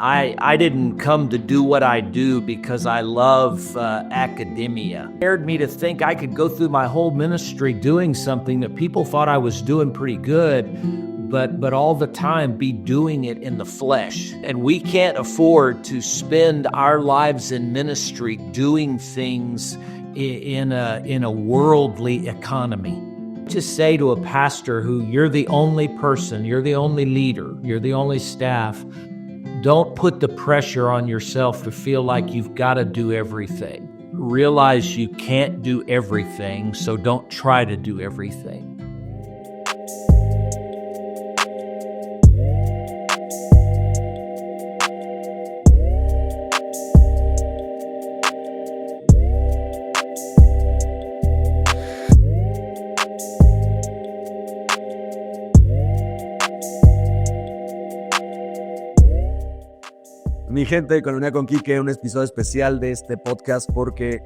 I didn't come to do what I do because I love academia. It scared me to think I could go through my whole ministry doing something that people thought I was doing pretty good, but all the time be doing it in the flesh. And we can't afford to spend our lives in ministry doing things in a worldly economy. Just say to a pastor who you're the only person, you're the only leader, you're the only staff, don't put the pressure on yourself to feel like you've got to do everything. Realize you can't do everything, so don't try to do everything. Mi gente, Economía con Quique, un episodio especial de este podcast porque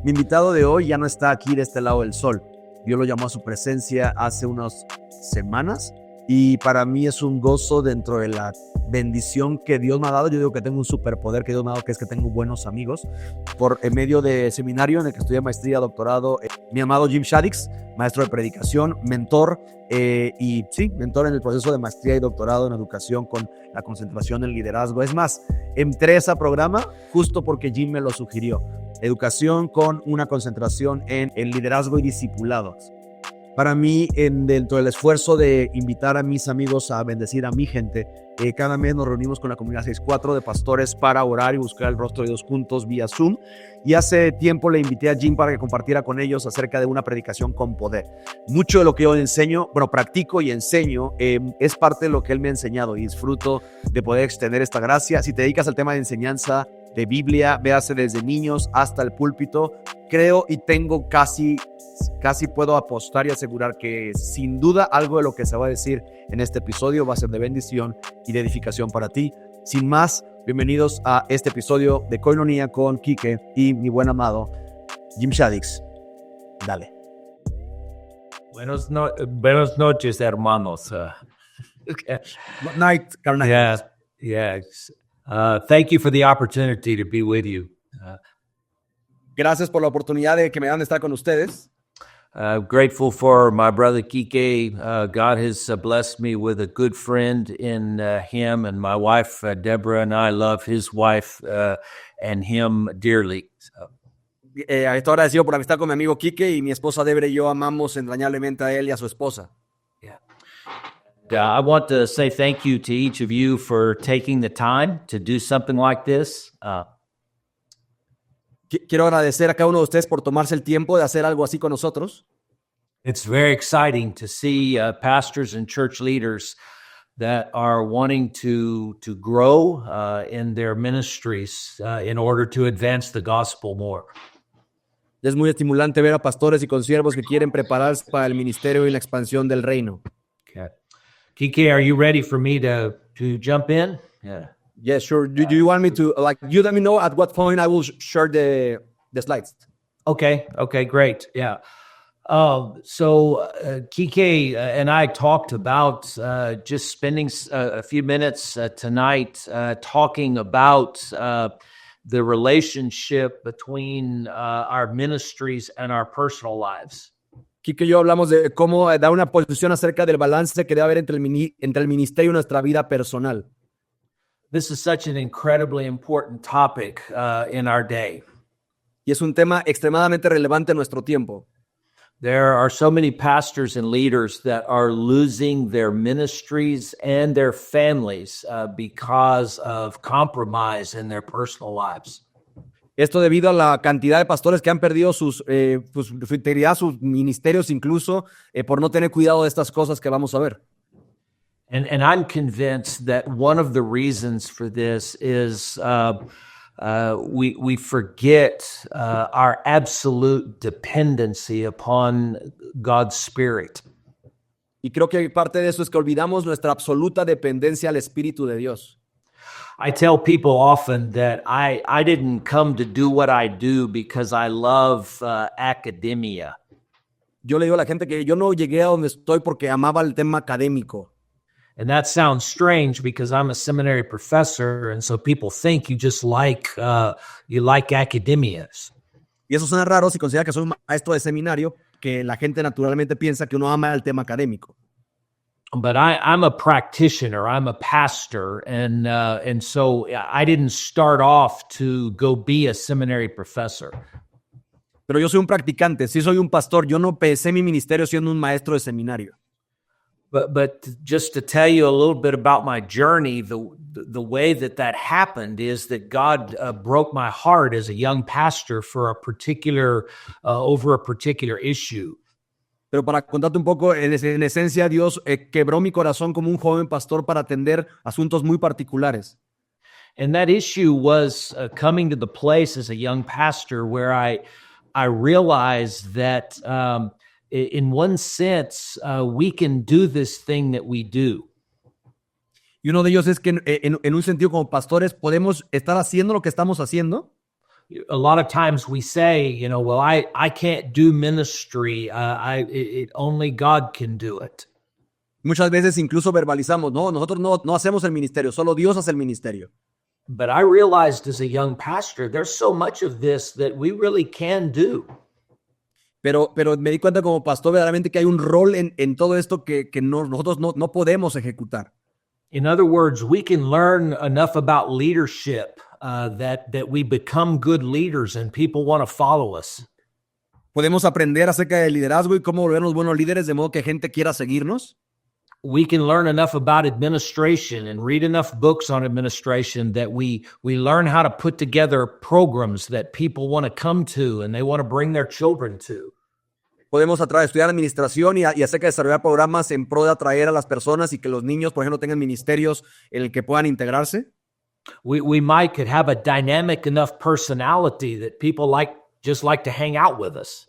mi invitado de hoy ya no está aquí de este lado del sol. Dios lo llamó a su presencia hace unas semanas y para mí es un gozo dentro de la bendición que Dios me ha dado. Yo digo que tengo un superpoder que Dios me ha dado, que es que tengo buenos amigos. En medio de seminario en el que estudié maestría, doctorado, mi amado Jim Shaddix, maestro de predicación, mentor, mentor en el proceso de maestría y doctorado en educación con la concentración en liderazgo. Es más, entré a ese programa justo porque Jim me lo sugirió. Educación con una concentración en liderazgo y discipulados. Para mí, dentro del esfuerzo de invitar a mis amigos a bendecir a mi gente, cada mes nos reunimos con la comunidad 6.4 de pastores para orar y buscar el rostro de Dios juntos vía Zoom. Y hace tiempo le invité a Jim para que compartiera con ellos acerca de una predicación con poder. Mucho de lo que yo practico y enseño, es parte de lo que él me ha enseñado y disfruto de poder extender esta gracia. Si te dedicas al tema de enseñanza de Biblia, véase desde niños hasta el púlpito, creo y tengo casi puedo apostar y asegurar que sin duda algo de lo que se va a decir en este episodio va a ser de bendición y de edificación para ti. Sin más, bienvenidos a este episodio de Koinonia con Quique y mi buen amado Jim Shaddix. Dale. Buenas noches, hermanos. Good night, Carnage. Yes. Thank you for the opportunity to be with you. Gracias por la oportunidad de que me dan de estar con ustedes. Grateful for my brother Quique. God has blessed me with a good friend in him, and my wife Deborah and I love his wife and him dearly. Estoy agradecido por la amistad con mi amigo Quique y mi esposa Deborah y yo amamos entrañablemente a él y a su esposa. I want to say thank you to each of you for taking the time to do something like this. Quiero agradecer a cada uno de ustedes por tomarse el tiempo de hacer algo así con nosotros. It's very exciting to see pastors and church leaders that are wanting to grow in their ministries in order to advance the gospel more. Es muy estimulante ver a pastores y consiervos que quieren prepararse para el ministerio y la expansión del reino. Okay. Quique, are you ready for me to jump in? Yeah. Yes, sure. Do you want me to, you let me know at what point I will share the slides? Okay, great. Yeah. So Quique and I talked about just spending a few minutes tonight talking about the relationship between our ministries and our personal lives. Quique y yo hablamos de cómo dar una posición acerca del balance que debe haber entre el ministerio y nuestra vida personal. This is such an incredibly important topic in our day. Y es un tema extremadamente relevante en nuestro tiempo. There are so many pastors and leaders that are losing their ministries and their families because of compromise in their personal lives. Esto debido a la cantidad de pastores que han perdido su integridad, sus ministerios incluso, por no tener cuidado de estas cosas que vamos a ver. And I'm convinced that one of the reasons for this is we forget our absolute dependency upon God's Spirit. Y creo que parte de eso es que olvidamos nuestra absoluta dependencia al Espíritu de Dios. I tell people often that I didn't come to do what I do because I love academia. Yo le digo a la gente que yo no llegué a donde estoy porque amaba el tema académico. And that sounds strange because I'm a seminary professor, and so people think you just you like academias. Y eso suena raro si considera que soy un maestro de seminario, que la gente naturalmente piensa que uno ama el tema académico. But I'm a practitioner. I'm a pastor, and so I didn't start off to go be a seminary professor. Pero yo soy un practicante, sí soy un pastor. Yo no empecé mi ministerio siendo un maestro de seminario. But just to tell you a little bit about my journey, the way that happened is that God broke my heart as a young pastor for over a particular issue. Pero para contarte un poco, en esencia, Dios quebró mi corazón como un joven pastor para atender asuntos muy particulares. And that issue was coming to the place as a young pastor where I realized that in one sense, we can do this thing that we do. Y uno de ellos es que en un sentido como pastores podemos estar haciendo lo que estamos haciendo. A lot of times we say, well, I can't do ministry. Only God can do it. Muchas veces incluso verbalizamos, no, nosotros no hacemos el ministerio, solo Dios hace el ministerio. But I realized as a young pastor, there's so much of this that we really can do. Pero me di cuenta como pastor verdaderamente que hay un rol en todo esto que nosotros no podemos ejecutar. In other words, we can learn enough about leadership that we become good leaders and people want to follow us. Podemos aprender acerca del liderazgo y cómo volvernos buenos líderes de modo que gente quiera seguirnos. We can learn enough about administration and read enough books on administration that we learn how to put together programs that people want to come to and they want to bring their children to. Podemos estudiar administración y acerca de desarrollar programas en pro de atraer a las personas y que los niños, por ejemplo, tengan ministerios en el que puedan integrarse. We might could have a dynamic enough personality that people just like to hang out with us.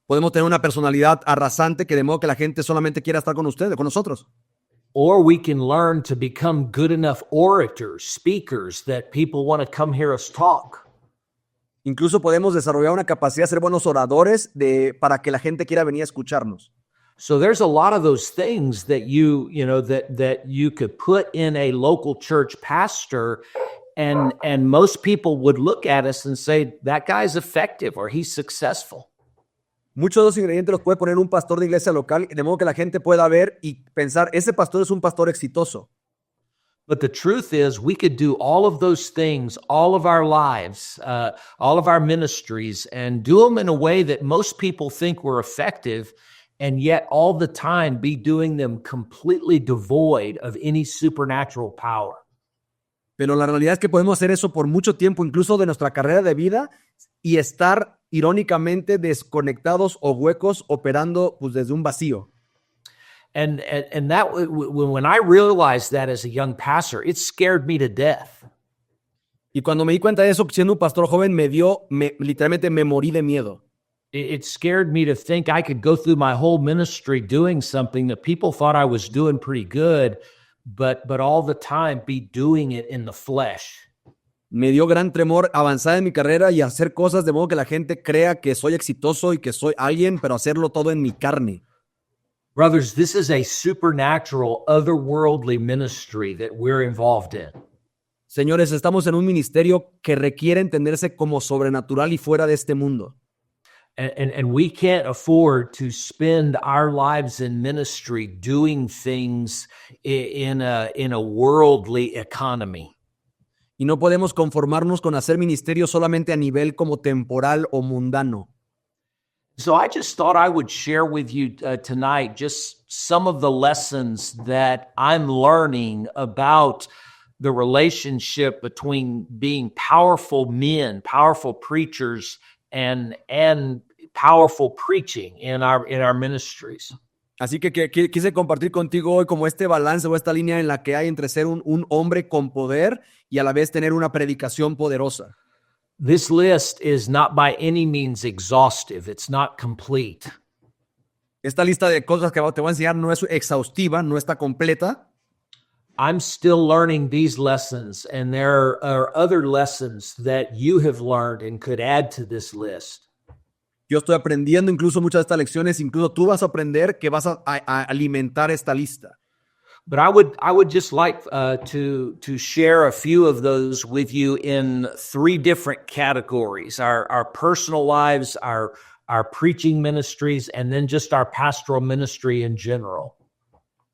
Podemos tener una personalidad arrasante que de modo que la gente solamente quiera estar con ustedes, con nosotros. Or we can learn to become good enough orators, speakers, that people want to come hear us talk. Incluso podemos desarrollar una capacidad de ser buenos oradores para que la gente quiera venir a escucharnos. So there's a lot of those things that that you could put in a local church pastor, and most people would look at us and say, that guy's effective or he's successful. Muchos de los ingredientes los puede poner un pastor de iglesia local, de modo que la gente pueda ver y pensar, ese pastor es un pastor exitoso. But the truth is, we could do all of those things, all of our lives, all of our ministries, and do them in a way that most people think we're effective, and yet all the time be doing them completely devoid of any supernatural power. Pero la realidad es que podemos hacer eso por mucho tiempo, incluso de nuestra carrera de vida, y estar irónicamente desconectados o huecos operando pues, desde un vacío. And that when I realized that as a young pastor, it scared me to death. Y cuando me di cuenta de eso, siendo un pastor joven, literalmente me morí de miedo. It scared me to think I could go through my whole ministry doing something that people thought I was doing pretty good, but all the time be doing it in the flesh. Me dio gran temor avanzar en mi carrera y hacer cosas de modo que la gente crea que soy exitoso y que soy alguien, pero hacerlo todo en mi carne. Brothers, this is a supernatural, otherworldly ministry that we're involved in. Señores, estamos en un ministerio que requiere entenderse como sobrenatural y fuera de este mundo. And we can't afford to spend our lives in ministry doing things in a worldly economy. Y no podemos conformarnos con hacer ministerio solamente a nivel como temporal o mundano. So I just thought I would share with you tonight just some of the lessons that I'm learning about the relationship between being powerful men, powerful preachers, and powerful preaching in our ministries. Así que quise compartir contigo hoy como este balance o esta línea en la que hay entre ser un hombre con poder y a la vez tener una predicación poderosa. This list is not by any means exhaustive. It's not complete. Esta lista de cosas que te voy a enseñar no es exhaustiva, no está completa. I'm still learning these lessons, and there are other lessons that you have learned and could add to this list. Yo estoy aprendiendo incluso muchas de estas lecciones, incluso tú vas a aprender que vas a alimentar esta lista. But I would just like to share a few of those with you in three different categories: our personal lives, our preaching ministries, and then just our pastoral ministry in general.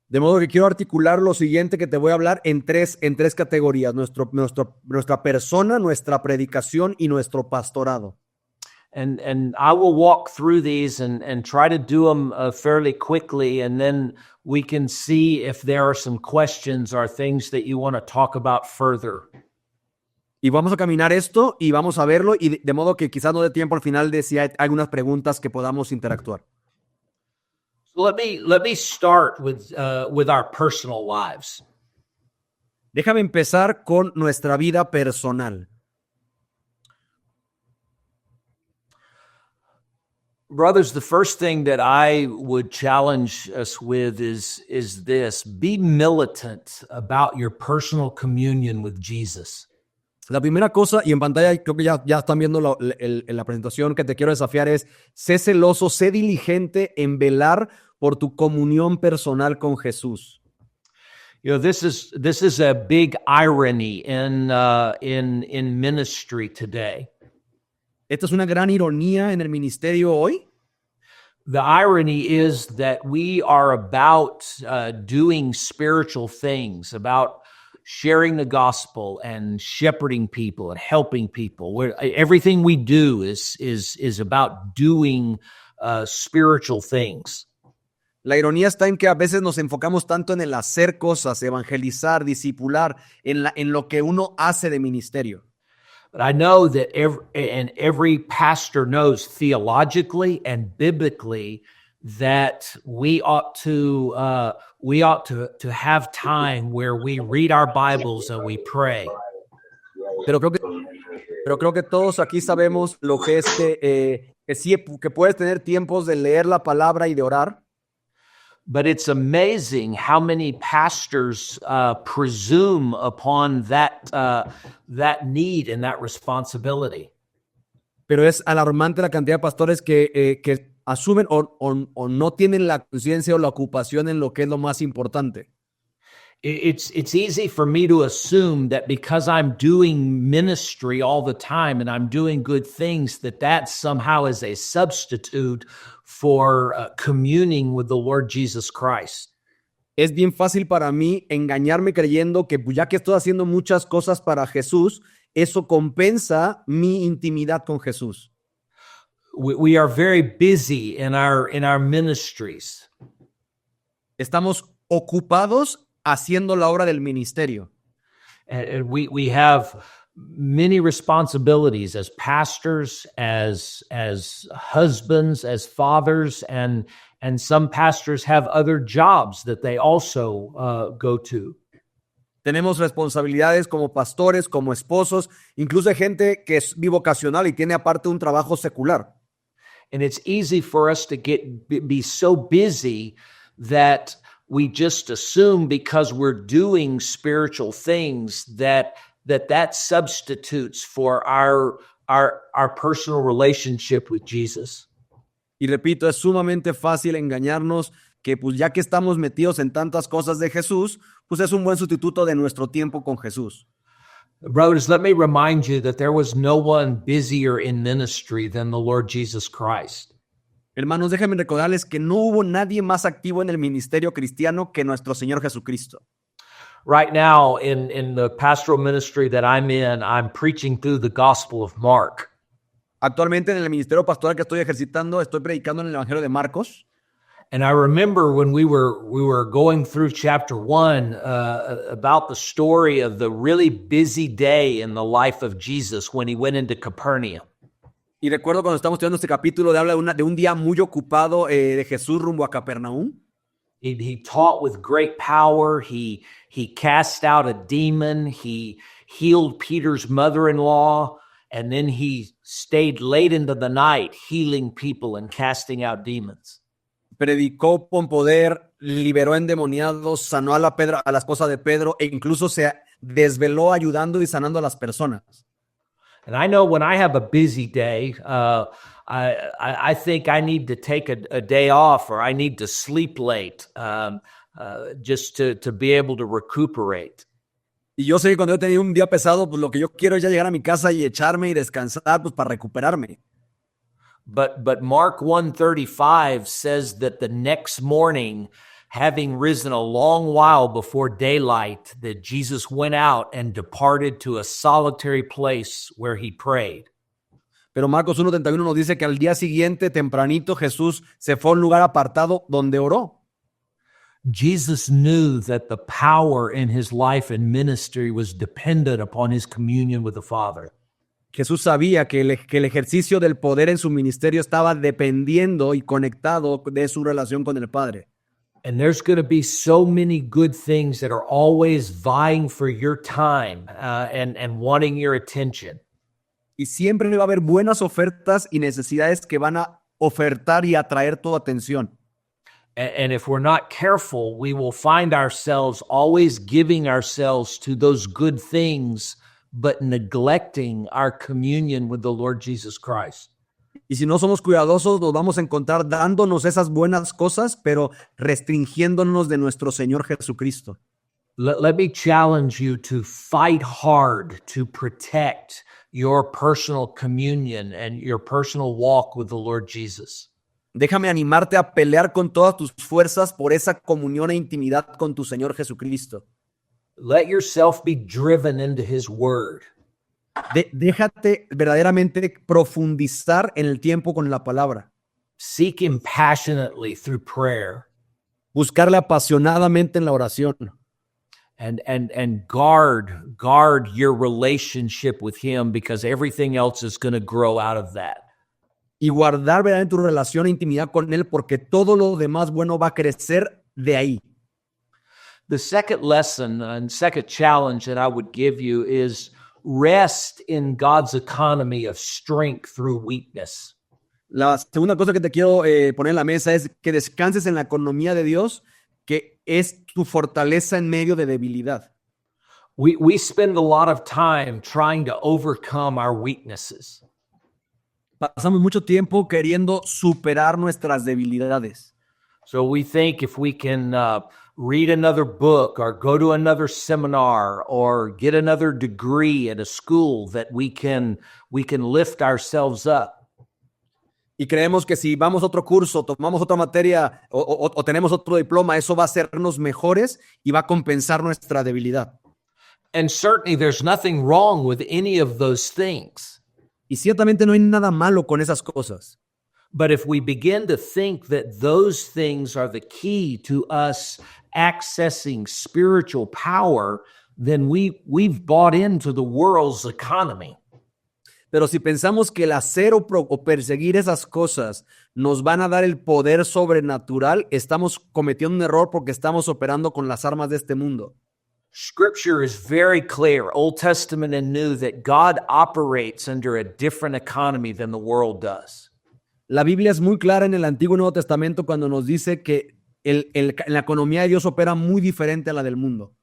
De modo que quiero articular lo siguiente que te voy a hablar en tres categorías: nuestra persona, nuestra predicación y nuestro pastorado. And I will walk through these and try to do them fairly quickly, and then we can see if there are some questions or things that you want to talk about further. Y vamos a caminar esto y vamos a verlo, y de modo que quizás no dé tiempo al final de si hay algunas preguntas que podamos interactuar. So let me start with our personal lives. Déjame empezar con nuestra vida personal. Brothers, the first thing that I would challenge us with is this: be militant about your personal communion with Jesus. La primera cosa, y en pantalla creo que ya están viendo la presentación, que te quiero desafiar es: sé celoso, sé diligente en velar por tu comunión personal con Jesús. You know, this is a big irony in ministry today. Esta es una gran ironía en el ministerio hoy. The irony is that we are about doing spiritual things, about sharing the gospel and shepherding people and helping people. Everything we do is about doing spiritual things. La ironía está en que a veces nos enfocamos tanto en el hacer cosas, evangelizar, discipular, en lo que uno hace de ministerio. But I know that every pastor knows theologically and biblically that we ought to have time where we read our Bibles and we pray. Pero creo que todos aquí sabemos lo que es que puedes tener tiempos de leer la palabra y de orar. But it's amazing how many pastors presume upon that need and that responsibility. Pero es alarmante la cantidad de pastores que asumen o no tienen la conciencia o la ocupación en lo que es lo más importante. It's easy for me to assume that because I'm doing ministry all the time and I'm doing good things, that somehow is a substitute for communing with the Lord Jesus Christ. Es bien fácil para mí engañarme creyendo que ya que estoy haciendo muchas cosas para Jesús, eso compensa mi intimidad con Jesús. We are very busy in our ministries. Estamos ocupados haciendo la obra del ministerio. And we have many responsibilities as pastors, as husbands, as fathers, and some pastors have other jobs that they also go to. Tenemos responsabilidades como pastores, como esposos, incluso hay gente que es bivocacional y tiene aparte un trabajo secular. And it's easy for us to be so busy that we just assume because we're doing spiritual things that substitutes for our personal relationship with Jesus. Y repito, es sumamente fácil engañarnos que pues ya que estamos metidos en tantas cosas de Jesús, pues es un buen sustituto de nuestro tiempo con Jesús. Brothers, let me remind you that there was no one busier in ministry than the Lord Jesus Christ. Hermanos, déjenme recordarles que no hubo nadie más activo en el ministerio cristiano que nuestro Señor Jesucristo. Right now, in the pastoral ministry that I'm in, I'm preaching through the Gospel of Mark. Actualmente en el ministerio pastoral que estoy ejercitando, estoy predicando en el Evangelio de Marcos. And I remember when we were going through chapter 1 about the story of the really busy day in the life of Jesus when he went into Capernaum. Y recuerdo cuando estamos estudiando este capítulo, habla de un día muy ocupado de Jesús rumbo a Capernaum. He taught with great power. He cast out a demon. He healed Peter's mother-in-law. And then he stayed late into the night healing people and casting out demons. Predicó con poder, liberó endemoniados, sanó a la esposa de Pedro e incluso se desveló ayudando y sanando a las personas. And I know when I have a busy day, I think I need to take a day off or I need to sleep late. just to be able to recuperate. Y yo sé que cuando yo tenía un día pesado, pues lo que yo quiero es ya llegar a mi casa y echarme y descansar, pues para recuperarme. But Mark 1:35 says that the next morning, having risen a long while before daylight, that Jesus went out and departed to a solitary place where he prayed. Pero Marcos 1:31 nos dice que al día siguiente, tempranito, Jesús se fue a un lugar apartado donde oró. Jesus knew that the power in his life and ministry was dependent upon his communion with the Father. Jesús sabía que el ejercicio del poder en su ministerio estaba dependiendo y conectado de su relación con el Padre. And there's going to be so many good things that are always vying for your time and wanting your attention. Y siempre va a haber buenas ofertas y necesidades que van a ofertar y atraer tu atención. And if we're not careful, we will find ourselves always giving ourselves to those good things, but neglecting our communion with the Lord Jesus Christ. Y si no somos cuidadosos, nos vamos a encontrar dándonos esas buenas cosas, pero restringiéndonos de nuestro Señor Jesucristo. Let me challenge you to fight hard to protect your personal communion and your personal walk with the Lord Jesus. Déjame animarte a pelear con todas tus fuerzas por esa comunión e intimidad con tu Señor Jesucristo. Let yourself be driven into his word. Déjate verdaderamente profundizar en el tiempo con la palabra. Seek him passionately through prayer. Buscarle apasionadamente en la oración. And guard your relationship with him, because everything else is going to grow out of that. Y guardar verdaderamente tu relación e intimidad con él, porque todo lo demás bueno va a crecer de ahí. The second lesson and second challenge that I would give you is rest in God's economy of strength through weakness. La segunda cosa que te quiero poner en la mesa es que descanses en la economía de Dios, que es tu fortaleza en medio de debilidad. We spend a lot of time trying to overcome our weaknesses. Pasamos mucho tiempo queriendo superar nuestras debilidades. So we think if we can read another book or go to another seminar or get another degree at a school that we can lift ourselves up. Y creemos que si vamos a otro curso, tomamos otra materia o tenemos otro diploma, eso va a hacernos mejores y va a compensar nuestra debilidad. And certainly there's nothing wrong with any of those things. Y ciertamente no hay nada malo con esas cosas. But if we begin to think that those things are the key to us accessing spiritual power, then we've bought into the world's economy. Pero si pensamos que el hacer o perseguir esas cosas nos van a dar el poder sobrenatural, estamos cometiendo un error porque estamos operando con las armas de este mundo. Scripture is very clear, Old Testament and New, that God operates under a different economy than the world does. La Biblia es muy clara en el Antiguo y Nuevo Testamento cuando nos dice que la economía de Dios opera muy diferente a la del mundo.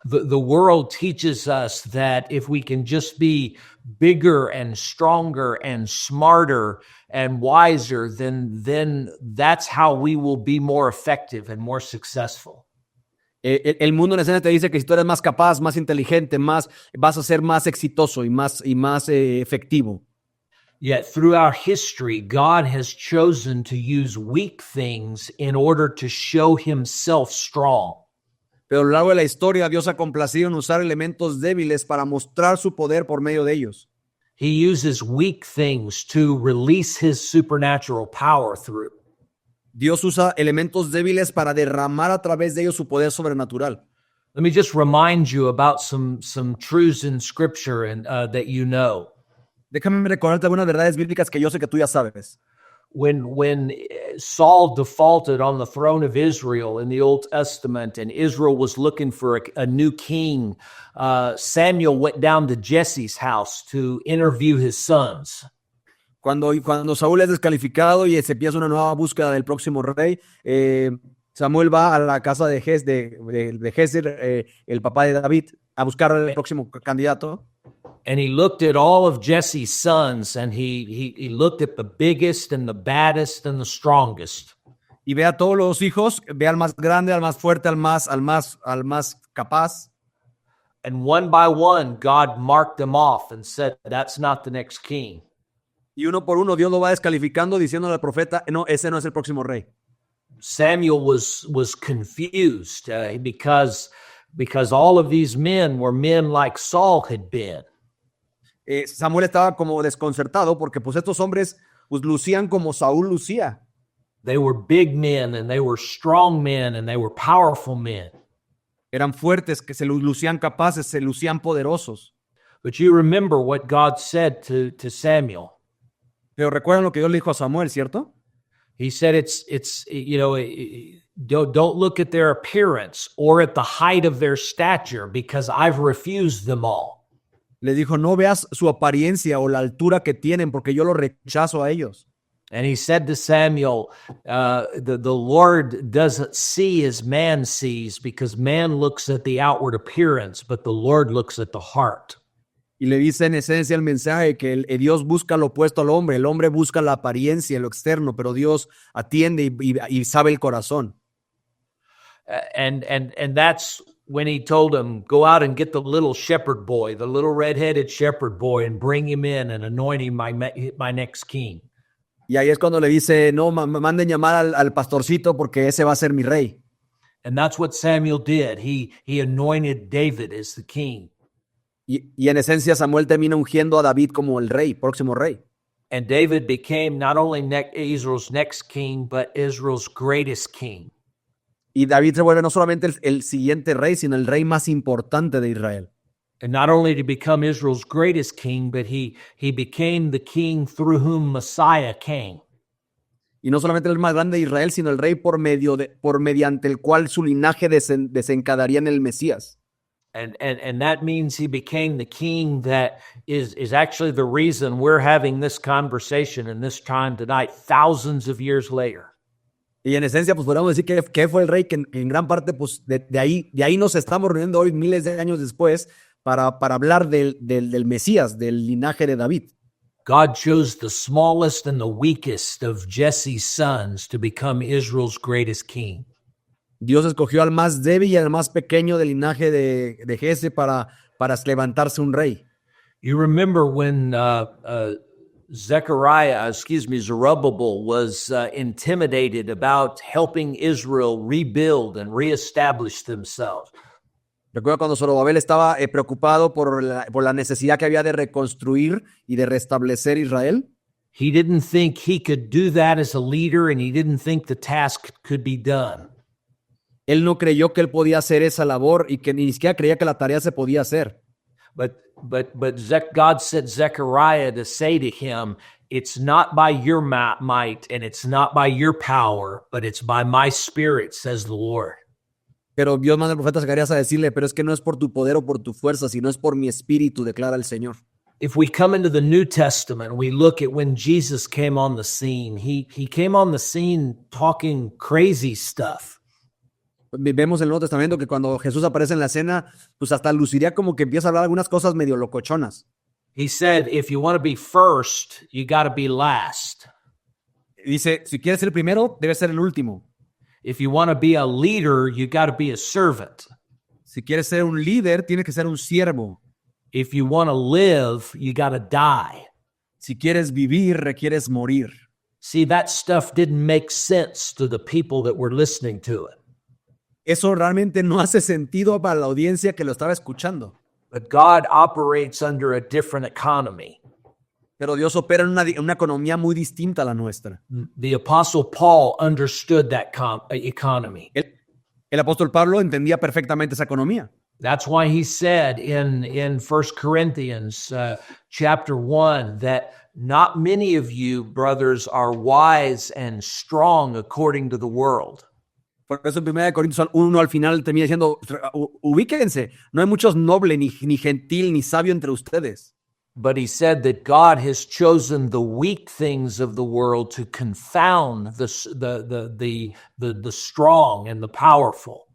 The world teaches us that if we can just be bigger and stronger and smarter and wiser, then that's how we will be more effective and more successful. El mundo en escena te dice que si tú eres más capaz, más inteligente, vas a ser más exitoso y más efectivo. Yet throughout history, God has chosen to use weak things in order to show himself strong. Pero a lo largo de la historia, Dios ha complacido en usar elementos débiles para mostrar su poder por medio de ellos. He uses weak things to release his supernatural power through. Dios usa elementos débiles para derramar a través de ellos su poder sobrenatural. Let me just remind you about some truths in Scripture and that you know. Déjame recordarte algunas verdades bíblicas que yo sé que tú ya sabes. When Saul defaulted on the throne of Israel in the Old Testament and Israel was looking for a new king, Samuel went down to Jesse's house to interview his sons. Cuando Saúl es descalificado y se empieza una nueva búsqueda del próximo rey, Samuel va a la casa de Jesser, el papá de David, a buscar al próximo candidato. And he looked at all of Jesse's sons, and he looked at the biggest and the baddest and the strongest. y ve a todos los hijos, ve al más grande, al más fuerte, al más capaz. And one by one, God marked them off and said, that's not the next king. Y uno por uno Dios lo va descalificando diciéndole al profeta, no, ese no es el próximo rey. Samuel was confused because all of these men were men like Saul had been. Samuel estaba como desconcertado porque pues estos hombres pues lucían como Saúl lucía. They were big men and they were strong men and they were powerful men. Eran fuertes, que se lucían capaces, se lucían poderosos. But you remember what God said to Samuel. Pero recuerdan lo que Dios le dijo a Samuel, ¿cierto? He said don't look at their appearance or at the height of their stature because I've refused them all. Le dijo, no veas su apariencia o la altura que tienen porque yo lo rechazo a ellos. And he said to Samuel, the Lord doesn't see as man sees because man looks at the outward appearance, but the Lord looks at the heart. Y le dice en esencia el mensaje que Dios busca lo opuesto al hombre. El hombre busca la apariencia, lo externo, pero Dios atiende y sabe el corazón. And that's when he told him, go out and get the little shepherd boy, the little red-headed shepherd boy, and bring him in and anoint him my next king. Y ahí es cuando le dice, no, manden llamar al pastorcito porque ese va a ser mi rey. And that's what Samuel did. He anointed David as the king. Y en esencia Samuel termina ungiendo a David como el rey, próximo rey. And David became not only Israel's next king, but Israel's greatest king. Y David se vuelve no solamente el siguiente rey, sino el rey más importante de Israel. And not only to become Israel's greatest king, but he became the king through whom Messiah came. Y no solamente el más grande de Israel, sino el rey por mediante el cual su linaje desencadenaría en el Mesías. And that means he became the king that is actually the reason we're having this conversation in this time tonight, thousands of years later. Y en esencia, pues podríamos decir que fue el rey que en gran parte, pues de ahí nos estamos reuniendo hoy, miles de años después, para hablar del Mesías, del linaje de David. God chose the smallest and the weakest of Jesse's sons to become Israel's greatest king. Dios escogió al más débil y al más pequeño del linaje de Jesse para levantarse un rey. You remember when Zerubbabel was intimidated about helping Israel rebuild and reestablish themselves. Recuerda cuando Zorobabel estaba preocupado por la necesidad que había de reconstruir y de restablecer Israel. He didn't think he could do that as a leader, and he didn't think the task could be done. Él no creyó que él podía hacer esa labor y que ni siquiera creía que la tarea se podía hacer. But God sent Zechariah to say to him, it's not by your might and it's not by your power, but it's by my spirit, says the Lord. Pero Dios manda al profeta Zacarías a decirle, pero es que no es por tu poder o por tu fuerza, sino es por mi espíritu, declara el Señor. If we come into the New Testament, we look at when Jesus came on the scene. He came on the scene talking crazy stuff. Vemos en el Nuevo Testamento que cuando Jesús aparece en la escena, pues hasta luciría como que empieza a hablar algunas cosas medio locochonas. He said, if you want to be first, you got to be last. Dice, si quieres ser el primero, debes ser el último. If you want to be a leader, you got to be a servant. Si quieres ser un líder, tienes que ser un siervo. If you want to live, you got to die. Si quieres vivir, requieres morir. See, that stuff didn't make sense to the people that were listening to it. Eso realmente no hace sentido para la audiencia que lo estaba escuchando. But God operates under a different economy. Pero Dios opera en una economía muy distinta a la nuestra. The Apostle Paul understood that economy. El apóstol Pablo entendía perfectamente esa economía. That's why he said in 1 Corinthians chapter 1 that not many of you, brothers, are wise and strong according to the world. Por eso en 1 Corintios 1 al final termina diciendo, ubíquense, no hay muchos noble, ni gentil, ni sabio entre ustedes. But he said that God has chosen the weak things of the world to confound the strong and the powerful.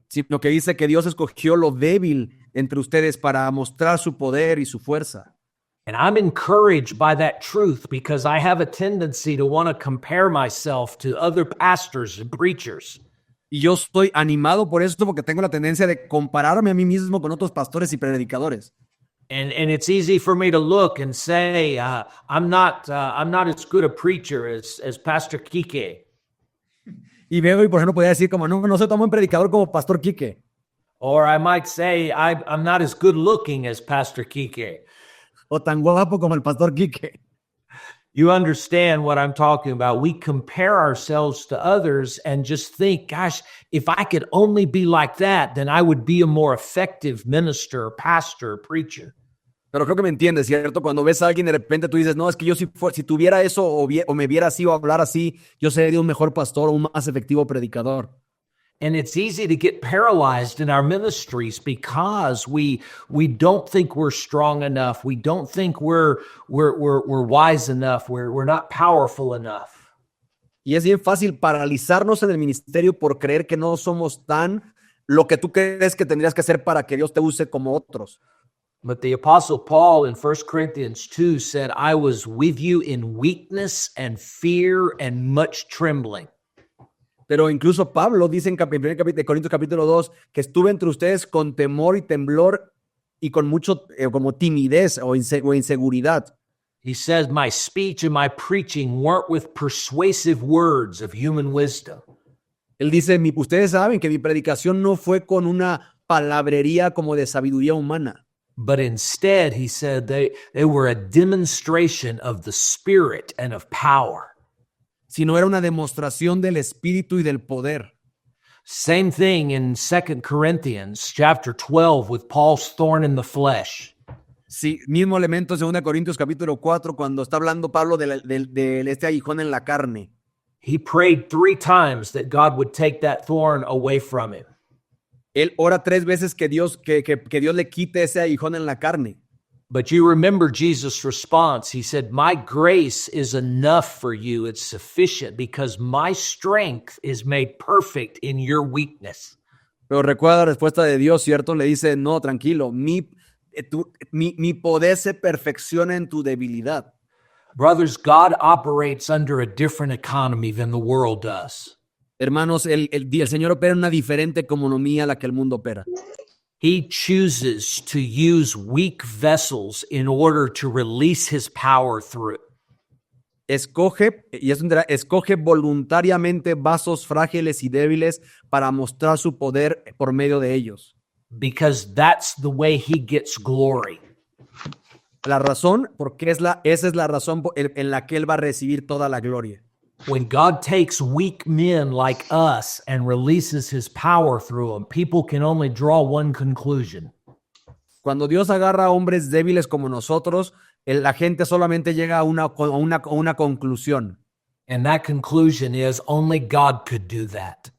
Sino que dice que Dios escogió lo débil entre ustedes para mostrar su poder y su fuerza. And I'm encouraged by that truth because I have a tendency to want to compare myself to other pastors and preachers. Y yo estoy animado por esto porque tengo la tendencia de compararme a mí mismo con otros pastores y predicadores. And it's easy for me to look and say, I'm not as good a preacher as Pastor Kike. Y veo y por ejemplo podría decir como, no soy tan buen predicador como Pastor Quique. Or I might say, I'm not as good looking as Pastor Kike. O tan guapo como el Pastor Quique. You understand what I'm talking about. We compare ourselves to others and just think, gosh, if I could only be like that, then I would be a more effective minister, pastor, preacher. Pero creo que me entiendes, ¿cierto? Cuando ves a alguien de repente tú dices, no, es que yo si tuviera eso o me viera así o hablar así, yo sería un mejor pastor o un más efectivo predicador. And it's easy to get paralyzed in our ministries because we don't think we're strong enough. We don't think we're wise enough. We're not powerful enough. Y es bien fácil paralizarnos en el ministerio por creer que no somos tan lo que tú crees que tendrías que hacer para que Dios te use como otros. But the Apostle Paul in 1 Corinthians 2 said, I was with you in weakness and fear and much trembling. Pero incluso Pablo dice en 1 Corintios capítulo 2 que estuve entre ustedes con temor y temblor y con mucho como timidez o inseguridad. He says, my speech and my preaching weren't with persuasive words of human wisdom. Él dice, ustedes saben que mi predicación no fue con una palabrería como de sabiduría humana. But instead, he said, they were a demonstration of the Spirit and of power. Sino era una demostración del espíritu y del poder. Same thing in 2 Corinthians chapter 12 with Paul's thorn in the flesh. Sí, mismo elemento en 2 Corintios capítulo 4 cuando está hablando Pablo de este aguijón en la carne. He prayed 3 times that God would take that thorn away from him. Él ora 3 veces que Dios le quite ese aguijón en la carne. But you remember Jesus' response. He said, my grace is enough for you. It's sufficient because my strength is made perfect in your weakness. Pero recuerda la respuesta de Dios, ¿cierto? Le dice, no, tranquilo, mi poder se perfecciona en tu debilidad. Brothers, God operates under a different economy than the world does. Hermanos, el Señor opera en una diferente economía a la que el mundo opera. He chooses to use weak vessels in order to release his power through it. Escoge voluntariamente vasos frágiles y débiles para mostrar su poder por medio de ellos. Because that's the way he gets glory. La razón, porque esa es la razón en la que él va a recibir toda la gloria. When God takes weak men like us and releases his power through them, people can only draw one conclusion. Cuando Dios agarra a hombres débiles como nosotros, la gente solamente llega a una conclusión. And that conclusion is only God could do that.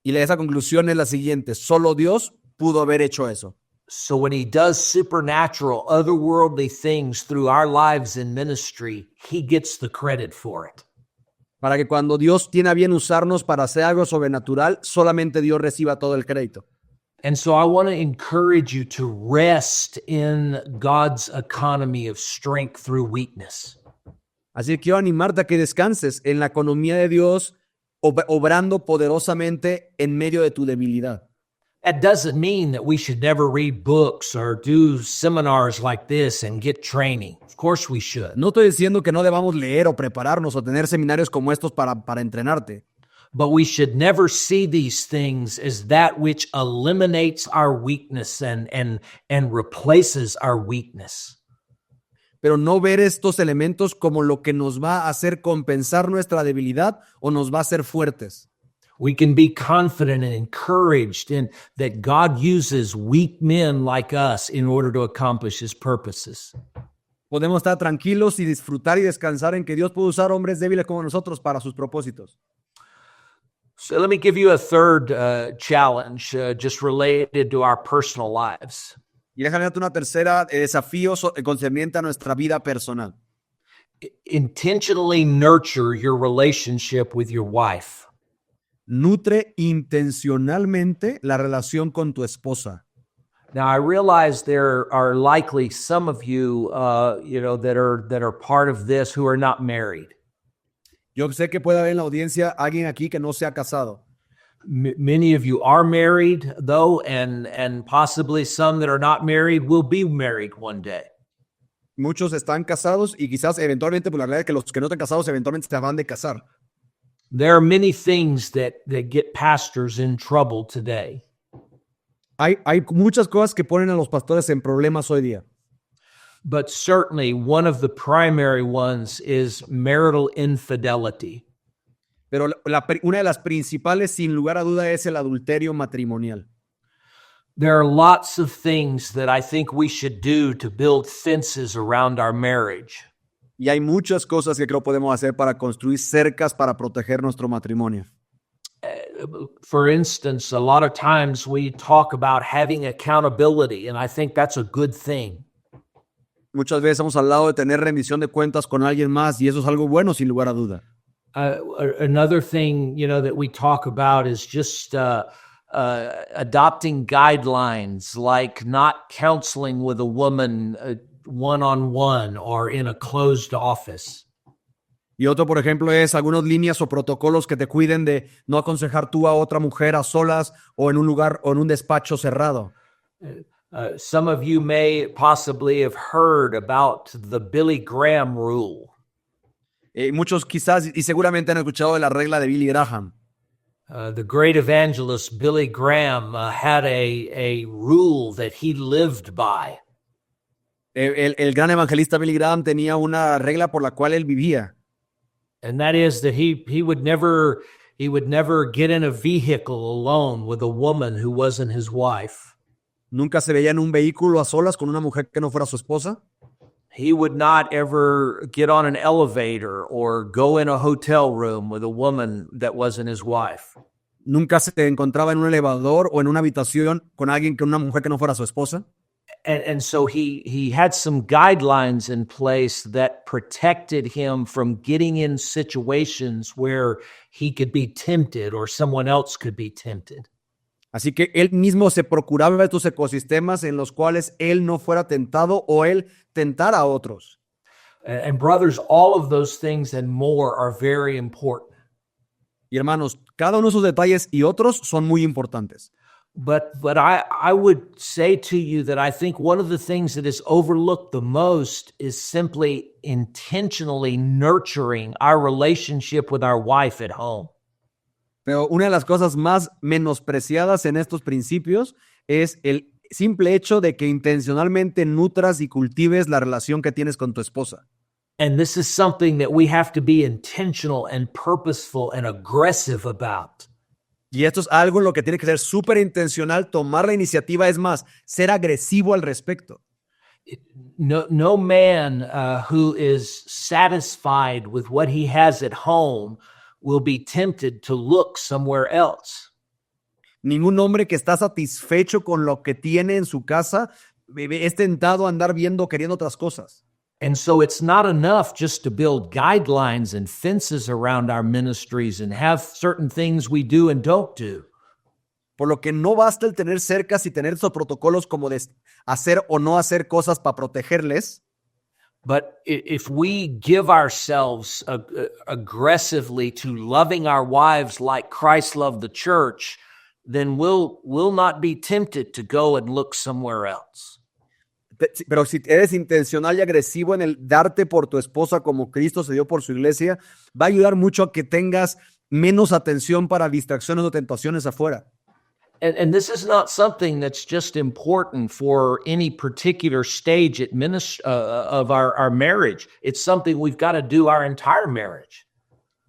Y esa conclusión es la siguiente: solo Dios pudo haber hecho eso. So when he does supernatural, otherworldly things through our lives in ministry, he gets the credit for it. Para que cuando Dios tiene a bien usarnos para hacer algo sobrenatural, solamente Dios reciba todo el crédito. And so I want to encourage you to rest in God's economy of strength through weakness. Así que quiero animarte a que descanses en la economía de Dios, obrando poderosamente en medio de tu debilidad. That doesn't mean that we should never read books or do seminars like this and get training. Of course we should. No estoy diciendo que no debamos leer o prepararnos o tener seminarios como estos para entrenarte. But we should never see these things as that which eliminates our weakness and replaces our weakness. Pero no ver estos elementos como lo que nos va a hacer compensar nuestra debilidad o nos va a hacer fuertes. We can be confident and encouraged in that God uses weak men like us in order to accomplish his purposes. Podemos estar tranquilos y disfrutar y descansar en que Dios puede usar hombres débiles como nosotros para sus propósitos. So let me give you a third challenge just related to our personal lives. Y déjame darte una tercera desafío concerniente a nuestra vida personal. Intentionally nurture your relationship with your wife. Nutre intencionalmente la relación con tu esposa. Now, I realize there are likely some of you, that are part of this who are not married. Yo sé que puede haber en la audiencia alguien aquí que no se ha casado. Many of you are married, though, and possibly some that are not married will be married one day. Muchos están casados y quizás eventualmente, por la realidad es que los que no están casados eventualmente se van de casar. There are many things that get pastors in trouble today. Hay muchas cosas que ponen a los pastores en problemas hoy día. But certainly one of the primary ones is marital infidelity. Pero una de las principales, sin lugar a duda, es el adulterio matrimonial. There are lots of things that I think we should do to build fences around our marriage. Y hay muchas cosas que creo podemos hacer para construir cercas para proteger nuestro matrimonio. For instance, a lot of times we talk about having accountability, and I think that's a good thing. Muchas veces hemos hablado de tener rendición de cuentas con alguien más y eso es algo bueno, sin lugar a duda. Another thing, that we talk about is just adopting guidelines, like not counseling with a woman one-on-one or in a closed office. Y otro, por ejemplo, es algunas líneas o protocolos que te cuiden de no aconsejar tú a otra mujer a solas o en un lugar o en un despacho cerrado. Some of you may possibly have heard about the Billy Graham rule. Muchos quizás y seguramente han escuchado de la regla de Billy Graham. The great evangelist Billy Graham had a rule that he lived by. El gran evangelista Billy Graham tenía una regla por la cual él vivía. And that is that he would never get in a vehicle alone with a woman who wasn't his wife. Nunca se veía en un vehículo a solas con una mujer que no fuera su esposa. He would not ever get on an elevator or go in a hotel room with a woman that wasn't his wife. Nunca se encontraba en un elevador o en una habitación con una mujer que no fuera su esposa. And so he had some guidelines in place that protected him from getting in situations where he could be tempted or someone else could be tempted. Así que él mismo se procuraba estos ecosistemas en los cuales él no fuera tentado o él tentara a otros. And brothers, all of those things and more are very important. Y hermanos, cada uno de esos detalles y otros son muy importantes. But I would say to you that I think one of the things that is overlooked the most is simply intentionally nurturing our relationship with our wife at home. Pero una de las cosas más menospreciadas en estos principios es el simple hecho de que intencionalmente nutras y cultives la relación que tienes con tu esposa. And this is something that we have to be intentional and purposeful and aggressive about. Y esto es algo en lo que tiene que ser súper intencional, tomar la iniciativa, es más, ser agresivo al respecto. No man who is satisfied with what he has at home will be tempted to look somewhere else. Ningún hombre que está satisfecho con lo que tiene en su casa es tentado a andar queriendo otras cosas. And so it's not enough just to build guidelines and fences around our ministries and have certain things we do and don't do. Por lo que no basta el tener cercas y tener esos protocolos como de hacer o no hacer cosas para protegerles. But if we give ourselves aggressively to loving our wives like Christ loved the church, then we'll not be tempted to go and look somewhere else. Pero si eres intencional y agresivo en el darte por tu esposa como Cristo se dio por su iglesia, va a ayudar mucho a que tengas menos atención para distracciones o tentaciones afuera. And this is not something that's just important for any particular stage of our marriage. It's something we've got to do our entire marriage.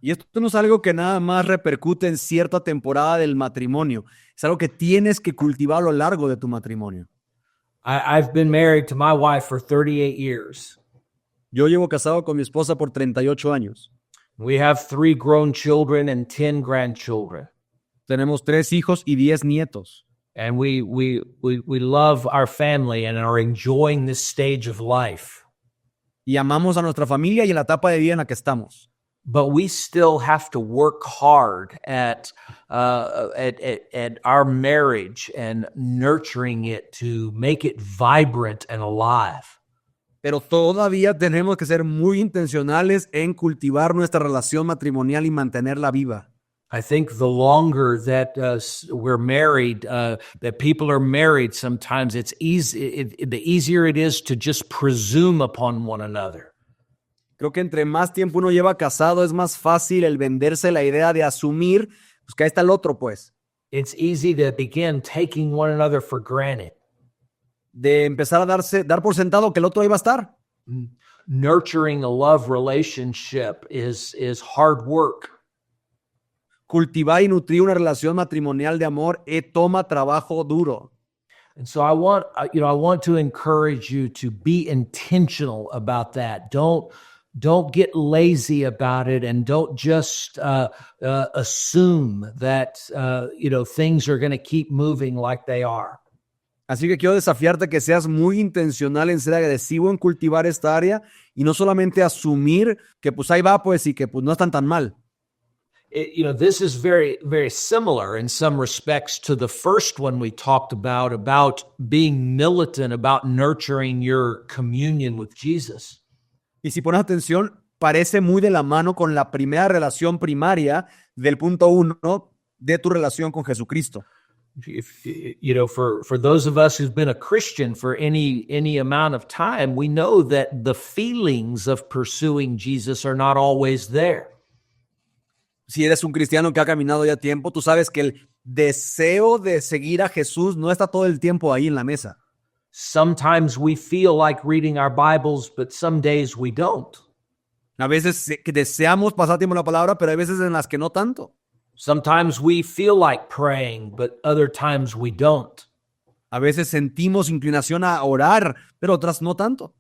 Y esto no es algo que nada más repercute en cierta temporada del matrimonio. Es algo que tienes que cultivar a lo largo de tu matrimonio. I've been married to my wife for 38 years. Yo llevo casado con mi esposa por 38 años. We have 3 grown children and 10 grandchildren. Tenemos 3 hijos y 10 nietos. And we love our family and are enjoying this stage of life. Y amamos a nuestra familia y en la etapa de vida en la que estamos. but we still have to work hard at our marriage and nurturing it to make it vibrant and alive. Pero todavía tenemos que ser muy intencionales en cultivar nuestra relación matrimonial y mantenerla viva. I think the longer that we're married, that people are married, sometimes it's the easier it is to just presume upon one another. Creo que entre más tiempo uno lleva casado, es más fácil el venderse la idea de asumir, pues que ahí está el otro, pues. It's easy to begin taking one another for granted. De empezar a dar por sentado que el otro ahí va a estar. Nurturing a love relationship is hard work. Cultivar y nutrir una relación matrimonial de amor toma trabajo duro. And so I want to encourage you to be intentional about that. Don't get lazy about it, and don't just assume that things are going to keep moving like they are. Así que quiero desafiarte que seas muy intencional en ser agresivo en cultivar esta área y no solamente asumir que pues ahí va pues y que pues no están tan mal. This is very, very similar in some respects to the first one we talked about being militant, about nurturing your communion with Jesus. Y si pones atención, parece muy de la mano con la primera relación primaria del punto 1 de tu relación con Jesucristo. For those of us who've been a Christian for any amount of time, we know that the feelings of pursuing Jesus are not always there. Si eres un cristiano que ha caminado ya tiempo, tú sabes que el deseo de seguir a Jesús no está todo el tiempo ahí en la mesa. Sometimes we feel like reading our Bibles, but some days we don't. A veces deseamos pasar tiempo en la palabra, pero hay veces en las que no tanto. Sometimes we feel like praying, but other times we don't. A veces sentimos inclinación a orar, pero otras no tanto.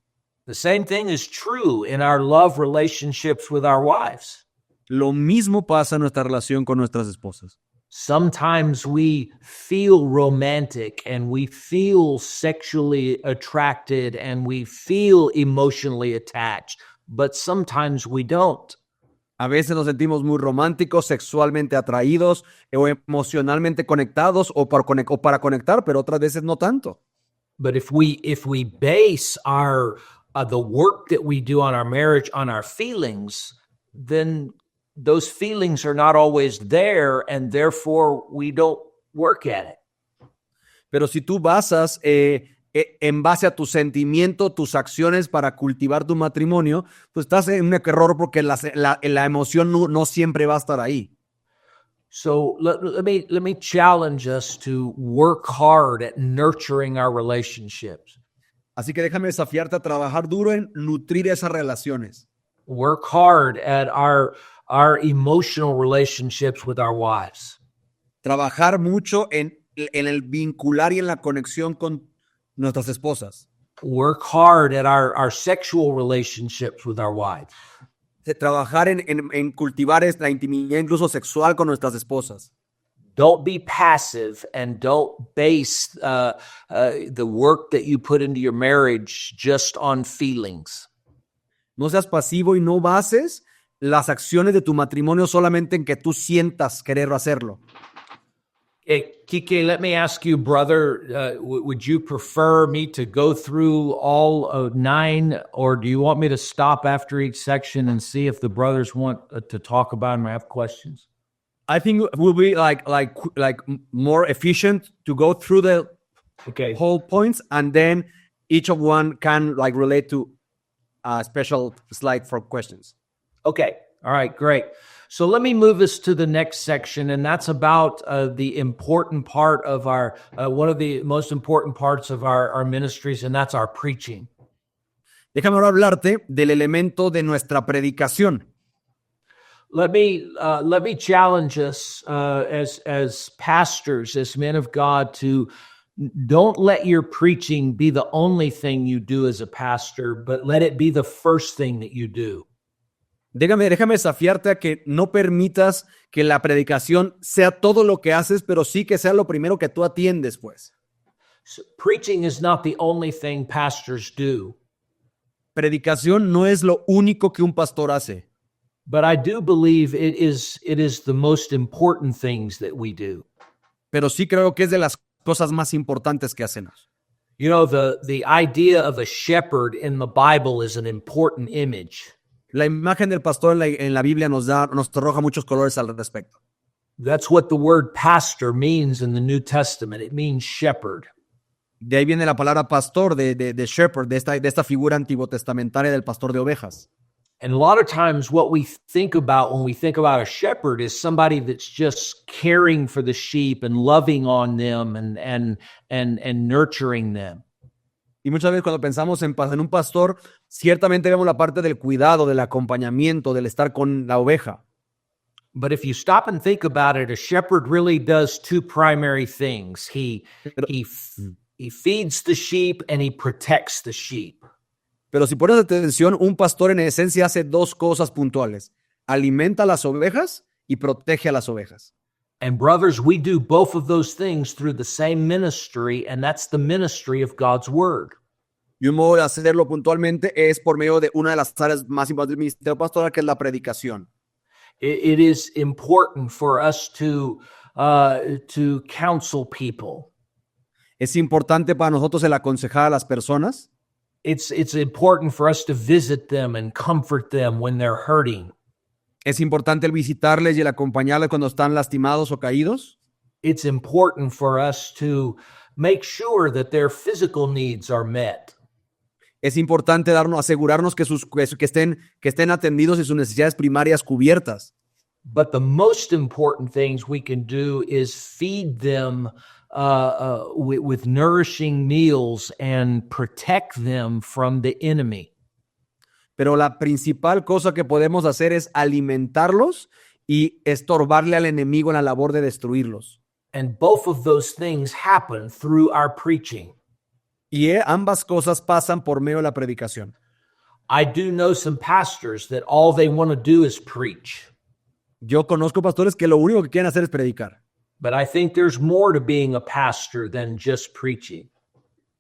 The same thing is true in our love relationships with our wives. Lo mismo pasa en nuestra relación con nuestras esposas. Sometimes we feel romantic and we feel sexually attracted and we feel emotionally attached, but sometimes we don't. A veces nos sentimos muy románticos, sexualmente atraídos o emocionalmente conectados o para conectar, pero otras veces no tanto. But if we base our the work that we do on our marriage on our feelings, then those feelings are not always there, and therefore we don't work at it. Pero si tú basas en base a tu sentimiento, tus acciones para cultivar tu matrimonio, pues estás en un error porque la emoción no siempre va a estar ahí. So let me challenge us to work hard at nurturing our relationships. Así que déjame desafiarte a trabajar duro en nutrir esas relaciones. Work hard at our emotional relationships with our wives. Trabajar mucho en el vincular y en la conexión con nuestras esposas. Work hard at our sexual relationships with our wives. Trabajar en cultivar la intimidad incluso sexual con nuestras esposas. Don't be passive and don't base the work that you put into your marriage just on feelings. No seas pasivo y no bases las acciones de tu matrimonio solamente en que tú sientas querer hacerlo. Kike, let me ask you, brother, would you prefer me to go through all of 9, or do you want me to stop after each section and see if the brothers want to talk about them or have questions? I think it will be like more efficient to go through the whole points, and then each of one can relate to a special slide for questions. Okay. All right, great. So let me move us to the next section, and that's about the important part of our, one of the most important parts of our ministries, and that's our preaching. Déjame ahora hablarte del elemento de nuestra predicación. Let me challenge us as pastors, as men of God, to don't let your preaching be the only thing you do as a pastor, but let it be the first thing that you do. Déjame desafiarte a que no permitas que la predicación sea todo lo que haces, pero sí que sea lo primero que tú atiendes, pues. So, preaching is not the only thing pastors do. Predicación no es lo único que un pastor hace. But I do believe it is the most important things that we do. Pero sí creo que es de las cosas más importantes que hacemos. You know, the idea of a shepherd in the Bible is an important image. La imagen del pastor en la Biblia nos arroja muchos colores al respecto. That's what the word pastor means in the New Testament. It means shepherd. De ahí viene la palabra pastor, de shepherd, de esta figura antiguotestamentaria del pastor de ovejas. And a lot of times what we think about when we think about a shepherd is somebody that's just caring for the sheep and loving on them and nurturing them. Y muchas veces cuando pensamos en un pastor, ciertamente vemos la parte del cuidado, del acompañamiento, del estar con la oveja. But if you stop and think about it, a shepherd really does two primary things. He feeds the sheep and he protects the sheep. Pero si pones atención, un pastor en esencia hace dos cosas puntuales. Alimenta a las ovejas y protege a las ovejas. And brothers, we do both of those things through the same ministry, and that's the ministry of God's word. Y un modo de hacerlo puntualmente es por medio de una de las áreas más importantes del ministerio pastoral, que es la predicación. It is important for us to counsel people. Es importante para nosotros el aconsejar a las personas. It's important for us to visit them and comfort them when they're hurting. Es importante el visitarles y el acompañarles cuando están lastimados o caídos. It's important for us to make sure that their physical needs are met. Es importante asegurarnos que estén atendidos y sus necesidades primarias cubiertas. But the most important things we can do is feed them with nourishing meals and protect them from the enemy. Pero la principal cosa que podemos hacer es alimentarlos y estorbarle al enemigo en la labor de destruirlos. And both of those things happen through our preaching. Y ambas cosas pasan por medio de la predicación. I do know some pastors that all they want to do is preach. Yo conozco pastores que lo único que quieren hacer es predicar. But I think there's more to being a pastor than just preaching.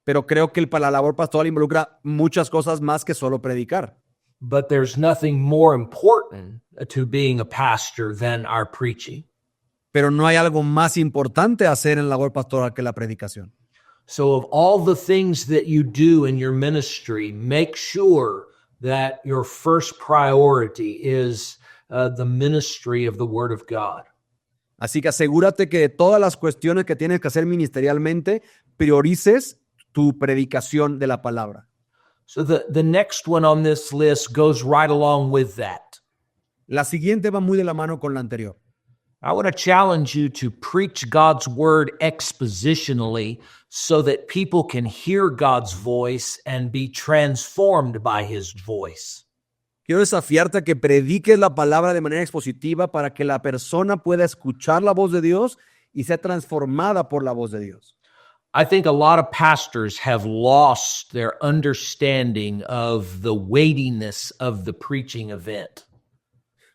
Pero creo que la labor pastoral involucra muchas cosas más que solo predicar. But there's nothing more important to being a pastor than our preaching. Pero no hay algo más importante hacer en la labor pastoral que la predicación. So of all the things that you do in your ministry, make sure that your first priority is the ministry of the Word of God. Así que asegúrate que de todas las cuestiones que tienes que hacer ministerialmente, priorices tu predicación de la palabra. So the next one on this list goes right along with that. La siguiente va muy de la mano con la anterior. I want to challenge you to preach God's word expositionally so that people can hear God's voice and be transformed by his voice. Quiero desafiarte a que prediques la palabra de manera expositiva para que la persona pueda escuchar la voz de Dios y sea transformada por la voz de Dios. I think a lot of pastors have lost their understanding of the weightiness of the preaching event.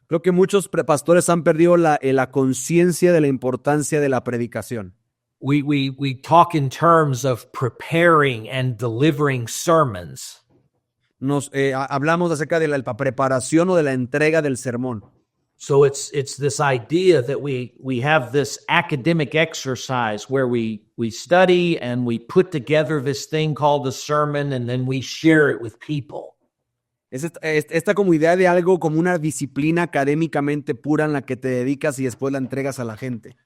Creo que muchos pastores han perdido la conciencia de la importancia de la predicación. We talk in terms of preparing and delivering sermons. Hablamos acerca de la preparación o de la entrega del sermón. So it's this idea that we have this academic exercise where we study and we put together this thing called a sermon and then we share it with people. Es esta como idea de algo como una disciplina académicamente pura en la que te dedicas y después la entregas a la gente.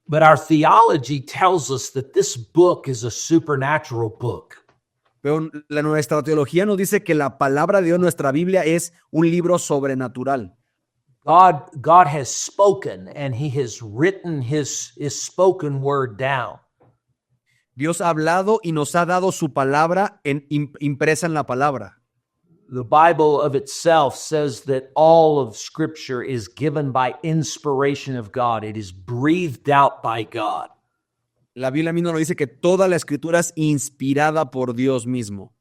But our theology tells us that this book is a supernatural book. Pero nuestra teología nos dice que la palabra de Dios, nuestra Biblia, es un libro sobrenatural. God has spoken and he has written his spoken word down. Dios ha hablado y nos ha dado su palabra impresa en la palabra. The Bible of itself says that all of Scripture is given by inspiration of God. It is breathed out by God. La Biblia misma nos dice que toda la escritura es inspirada por Dios mismo.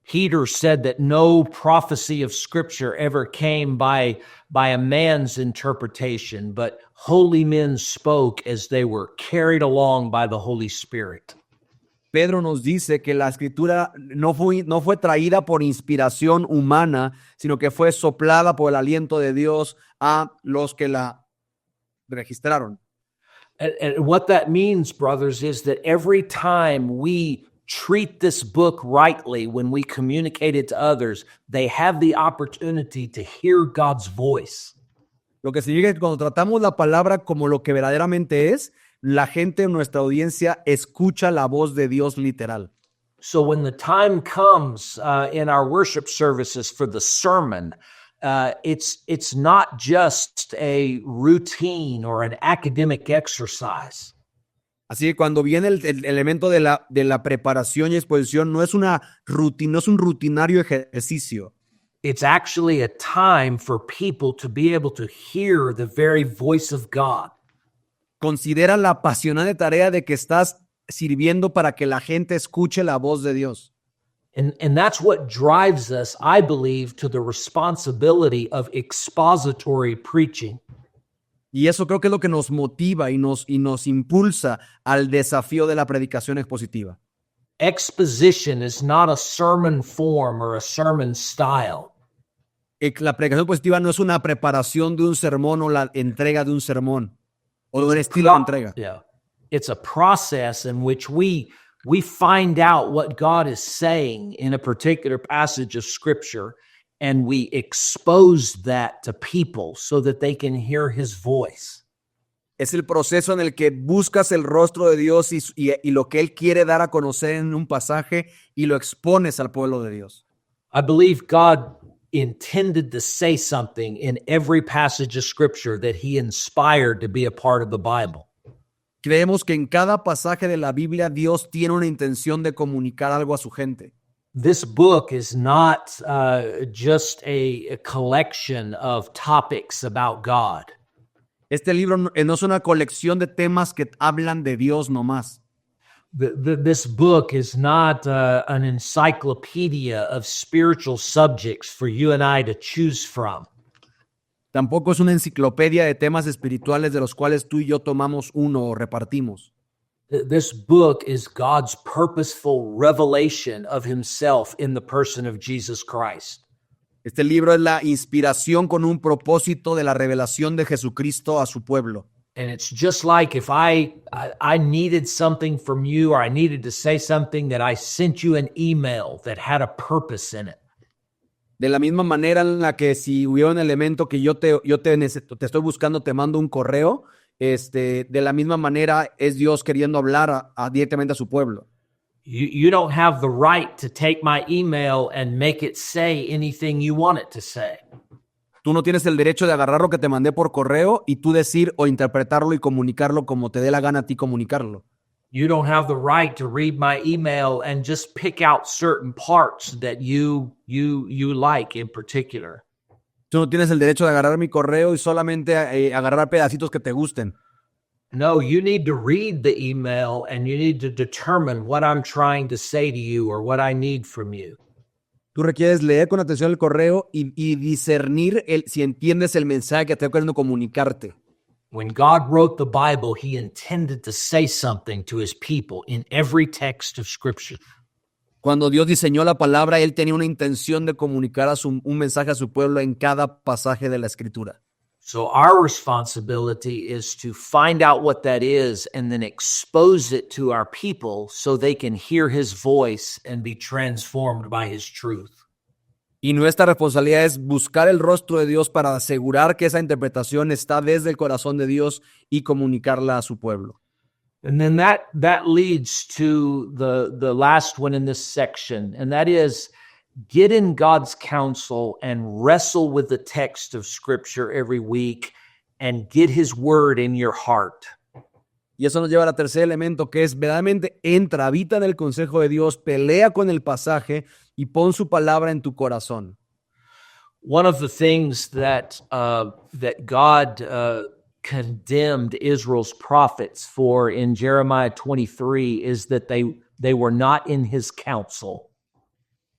Peter said that no prophecy of Scripture ever came by a man's interpretation, but holy men spoke as they were carried along by the Holy Spirit. Pedro nos dice que la escritura no fue traída por inspiración humana, sino que fue soplada por el aliento de Dios a los que la registraron. And what that means, brothers, is that every time we treat this book rightly, when we communicate it to others, they have the opportunity to hear God's voice. Lo que significa que cuando tratamos la palabra como lo que verdaderamente es, la gente en nuestra audiencia escucha la voz de Dios literal. So when the time comes in our worship services for the sermon, it's not just a routine or an academic exercise. Así que cuando viene el elemento de la preparación y exposición, no es un rutinario ejercicio. It's actually a time for people to be able to hear the very voice of God. Considera la apasionante tarea de que estás sirviendo para que la gente escuche la voz de Dios. And that's what drives us, I believe, to the responsibility of expository preaching. Y eso creo que es lo que nos motiva y nos impulsa al desafío de la predicación expositiva. Exposition is not a sermon form or a sermon style. La predicación expositiva no es una preparación de un sermón o la entrega de un sermón o de un estilo de entrega. Yeah. It's a process in which we find out what God is saying in a particular passage of scripture, and we expose that to people so that they can hear his voice. Es el proceso en el que buscas el rostro de Dios y lo que Él quiere dar a conocer en un pasaje y lo expones al pueblo de Dios. I believe God intended to say something in every passage of scripture that he inspired to be a part of the Bible. Creemos que en cada pasaje de la Biblia Dios tiene una intención de comunicar algo a su gente. This book is not just a collection of topics about God. Este libro no es una colección de temas que hablan de Dios nomás. This book is not an encyclopedia of spiritual subjects for you and I to choose from. Tampoco es una enciclopedia de temas espirituales de los cuales tú y yo tomamos uno o repartimos. This book is God's purposeful revelation of himself in the person of Jesus Christ. Este libro es la inspiración con un propósito de la revelación de Jesucristo a su pueblo. And it's just like if I needed something from you, or I needed to say something, that I sent you an email that had a purpose in it. De la misma manera en la que si hubiera un elemento que yo te estoy buscando, te mando un correo, de la misma manera es Dios queriendo hablar directamente a su pueblo. You don't have the right to take my email and make it say anything you want it to say. Tú no tienes el derecho de agarrar lo que te mandé por correo y tú decir o interpretarlo y comunicarlo como te dé la gana a ti comunicarlo. You don't have the right to read my email and just pick out certain parts that you like in particular. Tú no tienes el derecho de agarrar mi correo y solamente agarrar pedacitos que te gusten. No, you need to read the email and you need to determine what I'm trying to say to you or what I need from you. Tú requieres leer con atención el correo y discernir si entiendes el mensaje que estoy queriendo comunicarte. When God wrote the Bible, he intended to say something to his people in every text of Scripture. Cuando Dios diseñó la palabra, Él tenía una intención de comunicar un mensaje a su pueblo en cada pasaje de la Escritura. So our responsibility is to find out what that is and then expose it to our people so they can hear his voice and be transformed by his truth. Y nuestra responsabilidad es buscar el rostro de Dios para asegurar que esa interpretación está desde el corazón de Dios y comunicarla a su pueblo. And then that leads to the last one in this section, and that is get in God's counsel and wrestle with the text of Scripture every week and get his word in your heart. Y eso nos lleva al tercer elemento, que es verdaderamente habita en el consejo de Dios, pelea con el pasaje y pon su palabra en tu corazón. One of the things that God condemned Israel's prophets for in Jeremiah 23 is that they were not in his counsel.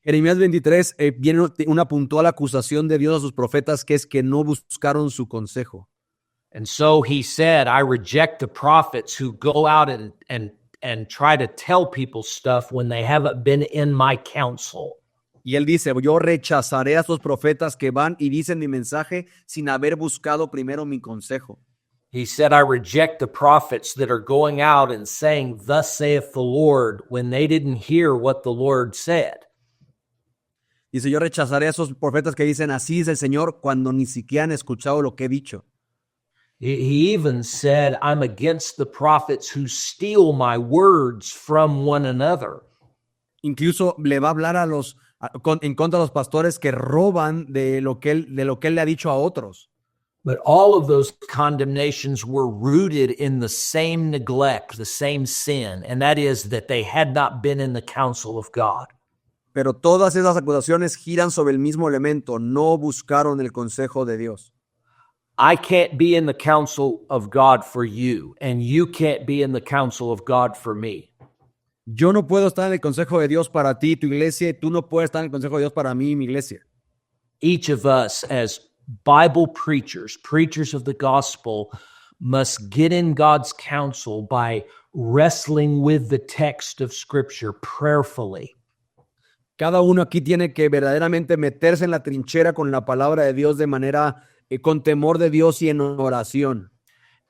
Jeremías 23 viene una puntual acusación de Dios a sus profetas, que es que no buscaron su consejo. And so he said, I reject the prophets who go out and and try to tell people stuff when they haven't been in my counsel. Y él dice, yo rechazaré a esos profetas que van y dicen mi mensaje sin haber buscado primero mi consejo. He said, I reject the prophets that are going out and saying, thus saith the Lord, when they didn't hear what the Lord said. Dice, yo rechazaré a esos profetas que dicen, así es el Señor, cuando ni siquiera han escuchado lo que he dicho. He even said, I'm against the prophets who steal my words from one another. Incluso le va a hablar en contra de los pastores que roban de lo que él le ha dicho a otros. But all of those condemnations were rooted in the same neglect, the same sin, and that is that they had not been in the counsel of God. Pero todas esas acusaciones giran sobre el mismo elemento, no buscaron el consejo de Dios. I can't be in the counsel of God for you, and you can't be in the counsel of God for me. Yo no puedo estar en el consejo de Dios para ti, tu iglesia, y tú no puedes estar en el consejo de Dios para mí y mi iglesia. Each of us as Bible preachers, preachers of the gospel, must get in God's counsel by wrestling with the text of Scripture prayerfully. Cada uno aquí tiene que verdaderamente meterse en la trinchera con la palabra de Dios de manera con temor de Dios y en oración.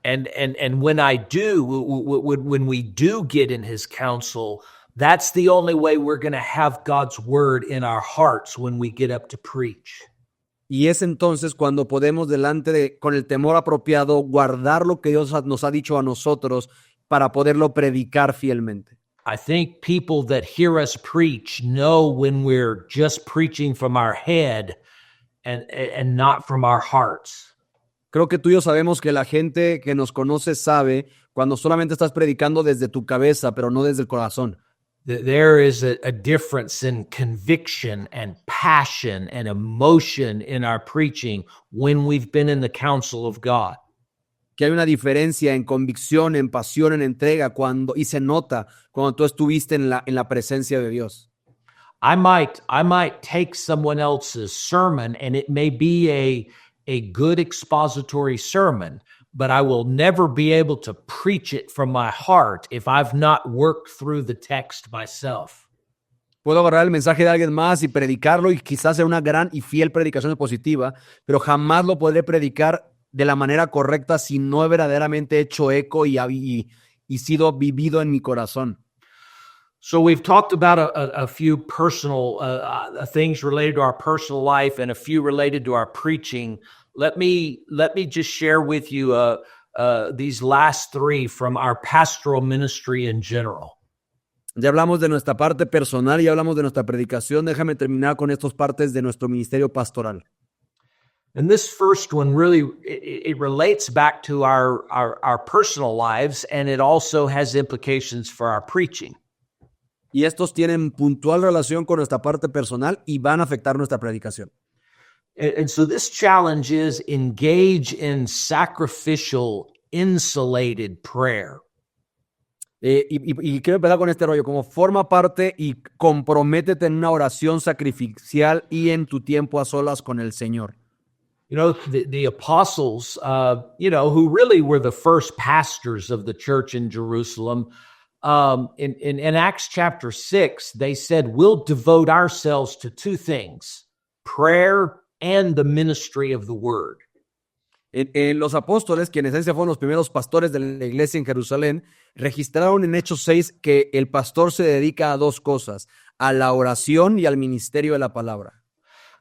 And when I do, when we do get in his counsel, that's the only way we're going to have God's word in our hearts when we get up to preach. Y es entonces cuando podemos con el temor apropiado, guardar lo que Dios nos ha dicho a nosotros para poderlo predicar fielmente. I think people that hear us preach know when we're just preaching from our head and not from our hearts. Creo que tú y yo sabemos que la gente que nos conoce sabe cuando solamente estás predicando desde tu cabeza, pero no desde el corazón. There is a difference in conviction and passion and emotion in our preaching when we've been in the counsel of God. Que hay una diferencia en convicción, en pasión, en entrega, y se nota cuando tú estuviste en la presencia de Dios. I might take someone else's sermon and it may be a good expository sermon, but I will never be able to preach it from my heart if I've not worked through the text myself. Puedo agarrar el mensaje de alguien más y predicarlo y quizás sea una gran y fiel predicación positiva, pero jamás lo podré predicar de la manera correcta si no he verdaderamente hecho eco y sido vivido en mi corazón. So we've talked about a few personal things related to our personal life and a few related to our preaching. Let me just share with you these last three from our pastoral ministry in general. Ya hablamos de nuestra parte personal y ya hablamos de nuestra predicación. Déjame terminar con estas partes de nuestro ministerio pastoral. And this first one really, it relates back to our personal lives, and it also has implications for our preaching. Y estos tienen puntual relación con nuestra parte personal y van a afectar nuestra predicación. And so this challenge is engage in sacrificial, insulated prayer. Y quiero empezar con este rollo, como forma parte y comprométete en una oración sacrificial y en tu tiempo a solas con el Señor. You know, the apostles, who really were the first pastors of the church in Jerusalem, in Acts chapter 6, they said, we'll devote ourselves to two things, prayer and the ministry of the word. Los apóstoles, que en esencia fueron los primeros pastores de la iglesia en Jerusalén, registraron en Hechos 6 que el pastor se dedica a dos cosas, a la oración y al ministerio de la palabra.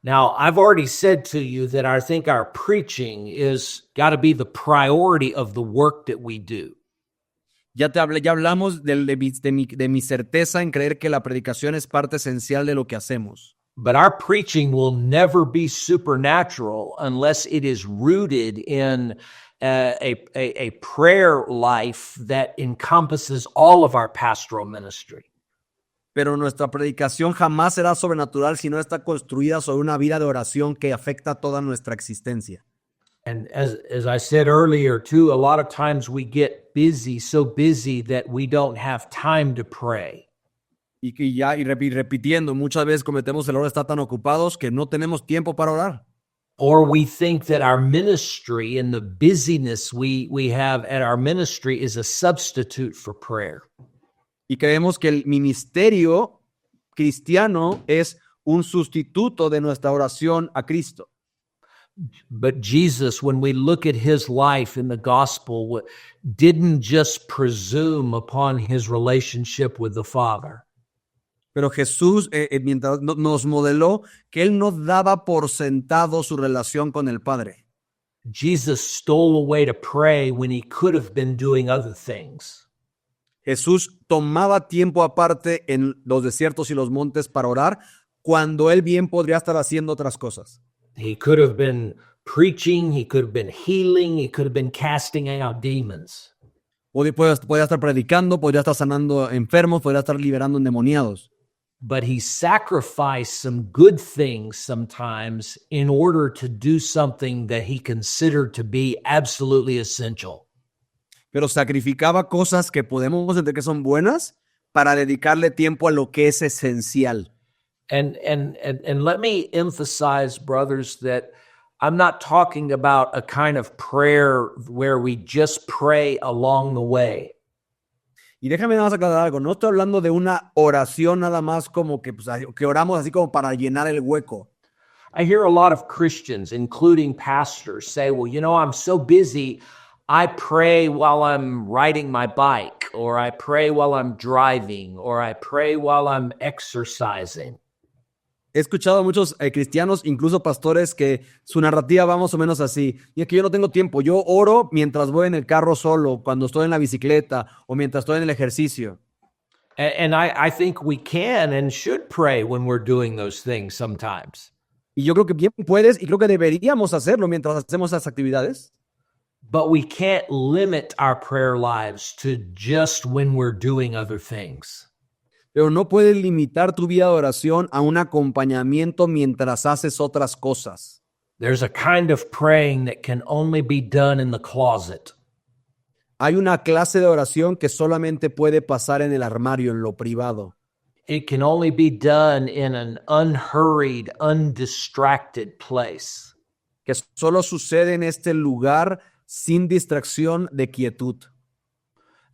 Now, I've already said to you that I think our preaching is got to be the priority of the work that we do. Ya hablamos de mi certeza en creer que la predicación es parte esencial de lo que hacemos. But our preaching will never be supernatural unless it is rooted in a prayer life that encompasses all of our pastoral ministry. Pero nuestra predicación jamás será sobrenatural si no está construida sobre una vida de oración que afecta toda nuestra existencia. And as I said earlier, too, a lot of times we get busy, so busy that we don't have time to pray. Y repitiendo, muchas veces cometemos el error de estar tan ocupados que no tenemos tiempo para orar. Or we think that our ministry and the busyness we have at our ministry is a substitute for prayer. Y creemos que el ministerio cristiano es un sustituto de nuestra oración a Cristo. But Jesus, when we look at his life in the gospel, didn't just presume upon his relationship with the Father. Pero Jesús, mientras nos modeló que Él no daba por sentado su relación con el Padre. Jesus stole away to pray when he could have been doing other things. Jesús tomaba tiempo aparte en los desiertos y los montes para orar, cuando Él bien podría estar haciendo otras cosas. He could have been preaching, he could have been healing, he could have been casting out demons. Podría estar predicando, podría estar sanando enfermos, podría estar liberando endemoniados. But he sacrificed some good things sometimes in order to do something that he considered to be absolutely essential. Pero sacrificaba cosas que podemos entender que son buenas para dedicarle tiempo a lo que es esencial. And let me emphasize, brothers, that I'm not talking about a kind of prayer where we just pray along the way. Y déjame nada más aclarar algo, no estoy hablando de una oración nada más como que, pues, que oramos así como para llenar el hueco. I hear a lot of Christians, including pastors, say, well, you know, I'm so busy, I pray while I'm riding my bike, or I pray while I'm driving, or I pray while I'm exercising. He escuchado a muchos cristianos, incluso pastores, que su narrativa va más o menos así. Y es que yo no tengo tiempo. Yo oro mientras voy en el carro solo, cuando estoy en la bicicleta o mientras estoy en el ejercicio. And I think we can and should pray when we're doing those things sometimes. Y yo creo que bien puedes y creo que deberíamos hacerlo mientras hacemos esas actividades. But we can't limit our prayer lives to just when we're doing other things. Pero no puedes limitar tu vida de oración a un acompañamiento mientras haces otras cosas. There's a kind of praying that can only be done in the closet. Hay una clase de oración que solamente puede pasar en el armario, en lo privado. It can only be done in an unhurried, undistracted place. Que solo sucede en este lugar sin distracción de quietud.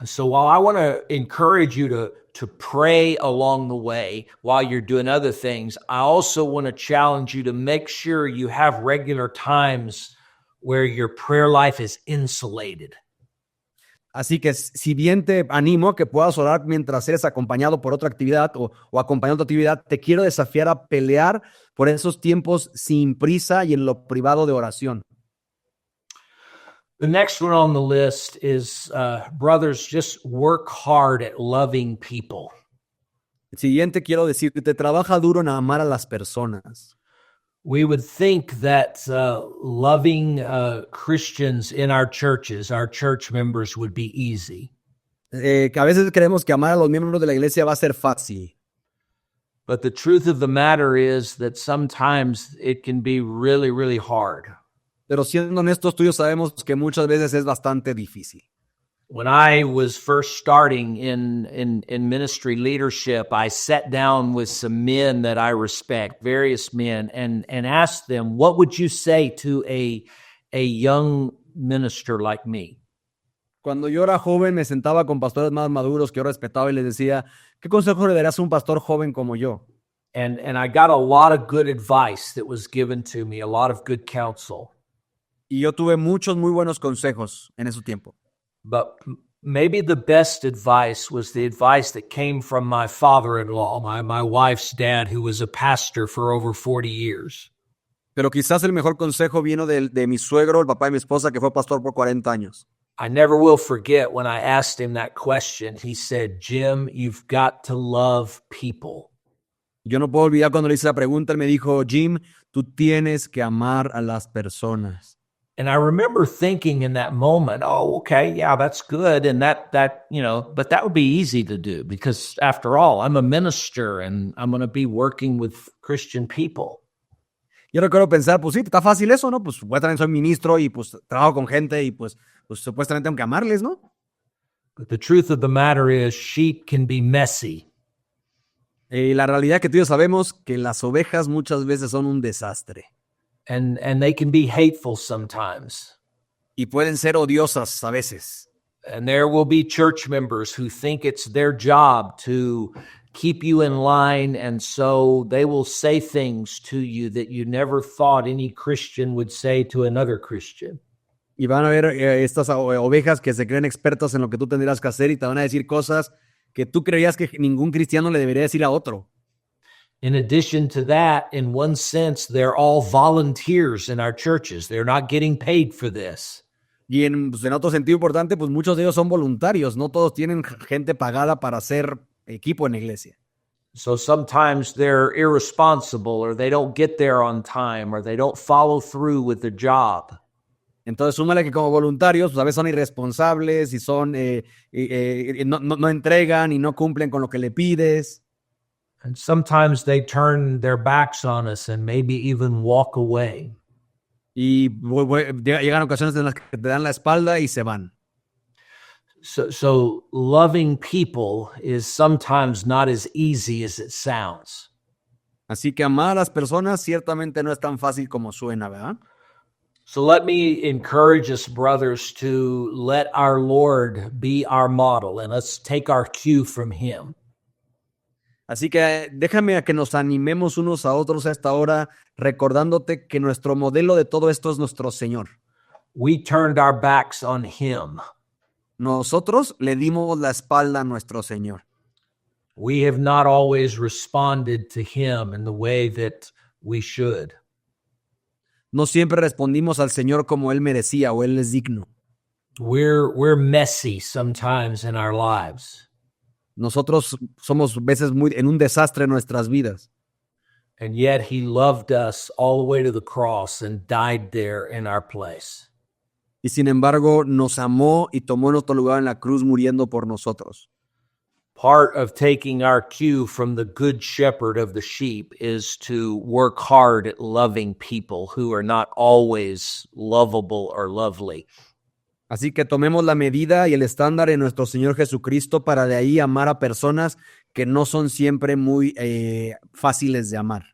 And so while I want to encourage you to pray along the way while you're doing other things, I also want to challenge you to make sure you have regular times where your prayer life is insulated. Así que si bien te animo a que puedas orar mientras eres acompañado por otra actividad o acompañando otra actividad, te quiero desafiar a pelear por esos tiempos sin prisa y en lo privado de oración. The next one on the list is, brothers, just work hard at loving people. El siguiente quiero decirte, trabaja duro en amar a las personas. We would think that loving Christians in our churches, our church members, would be easy. Que a veces creemos que amar a los miembros de la iglesia va a ser fácil. But the truth of the matter is that sometimes it can be really, really hard. Pero siendo honestos, tú y yo sabemos que muchas veces es bastante difícil. When I was first starting in ministry leadership, I sat down with some men that I respect, various men, and asked them, what would you say to a young minister like me? Cuando yo era joven, me sentaba con pastores más maduros que yo respetaba y les decía, ¿qué consejo le darías a un pastor joven como yo? And I got a lot of good advice that was given to me, a lot of good counsel. Y yo tuve muchos muy buenos consejos en ese tiempo. But maybe the best advice was the advice that came from my father-in-law, my wife's dad, who was a pastor for over 40 years. Pero quizás el mejor consejo vino de mi suegro, el papá de mi esposa, que fue pastor por 40 años. I never will forget when I asked him that question. He said, Jim, you've got to love people. Yo no puedo olvidar cuando le hice la pregunta, él me dijo, Jim, tú tienes que amar a las personas. And I remember thinking in that moment, oh, okay, yeah, that's good. And that, but that would be easy to do because after all, I'm a minister and I'm going to be working with Christian people. Yo recuerdo pensar, pues sí, está fácil eso, ¿no? Pues voy a también soy ministro y pues trabajo con gente y pues supuestamente tengo que amarles, ¿no? But the truth of the matter is sheep can be messy. La realidad que tú y yo sabemos que las ovejas muchas veces son un desastre. And they can be hateful sometimes. Y pueden ser odiosas a veces. And there will be church members who think it's their job to keep you in line, and so they will say things to you that you never thought any Christian would say to another Christian. Y van a haber estas ovejas que se creen expertas en lo que tú tendrás que hacer y te van a decir cosas que tú creías que ningún cristiano le debería decir a otro. In addition to that, in one sense, they're all volunteers in our churches. They're not getting paid for this. Y en otro sentido importante, pues muchos de ellos son voluntarios, no todos tienen gente pagada para hacer equipo en la iglesia. So sometimes they're irresponsible, or they don't get there on time, or they don't follow through with the job. Entonces, súmale que como voluntarios, pues a veces son irresponsables y son no entregan y no cumplen con lo que le pides. And sometimes they turn their backs on us and maybe even walk away. Y llegan ocasiones en las que te dan la espalda y se van. So loving people is sometimes not as easy as it sounds. Así que amar a las personas ciertamente no es tan fácil como suena, ¿verdad? So let me encourage us, brothers, to let our Lord be our model, and let's take our cue from him. Así que déjame a que nos animemos unos a otros a esta hora, recordándote que nuestro modelo de todo esto es nuestro Señor. We turned our backs on him. Nosotros le dimos la espalda a nuestro Señor. We have not always responded to him in the way that we should. No siempre respondimos al Señor como Él merecía o Él es digno. We're messy sometimes in our lives. Nosotros somos veces en un desastre en nuestras vidas. And yet he loved us all the way to the cross and died there in our place. Y sin embargo, nos amó y tomó nuestro lugar en la cruz muriendo por nosotros. Part of taking our cue from the good shepherd of the sheep is to work hard at loving people who are not always lovable or lovely. Así que tomemos la medida y el estándar en nuestro Señor Jesucristo para de ahí amar a personas que no son siempre muy fáciles de amar.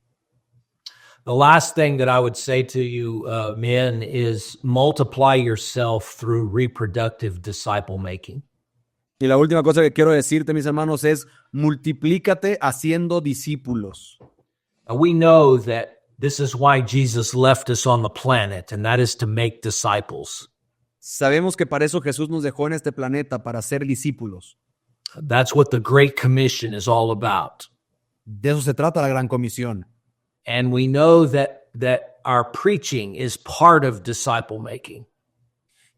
The last thing that I would say to you, men, is multiply yourself through reproductive disciple making. Y la última cosa que quiero decirte, mis hermanos, es multiplícate haciendo discípulos. We know that this is why Jesus left us on the planet, and that is to make disciples. Sabemos que para eso Jesús nos dejó en este planeta, para ser discípulos. That's what the Great Commission is all about. De eso se trata la Gran Comisión. And we know that our preaching is part of disciple making.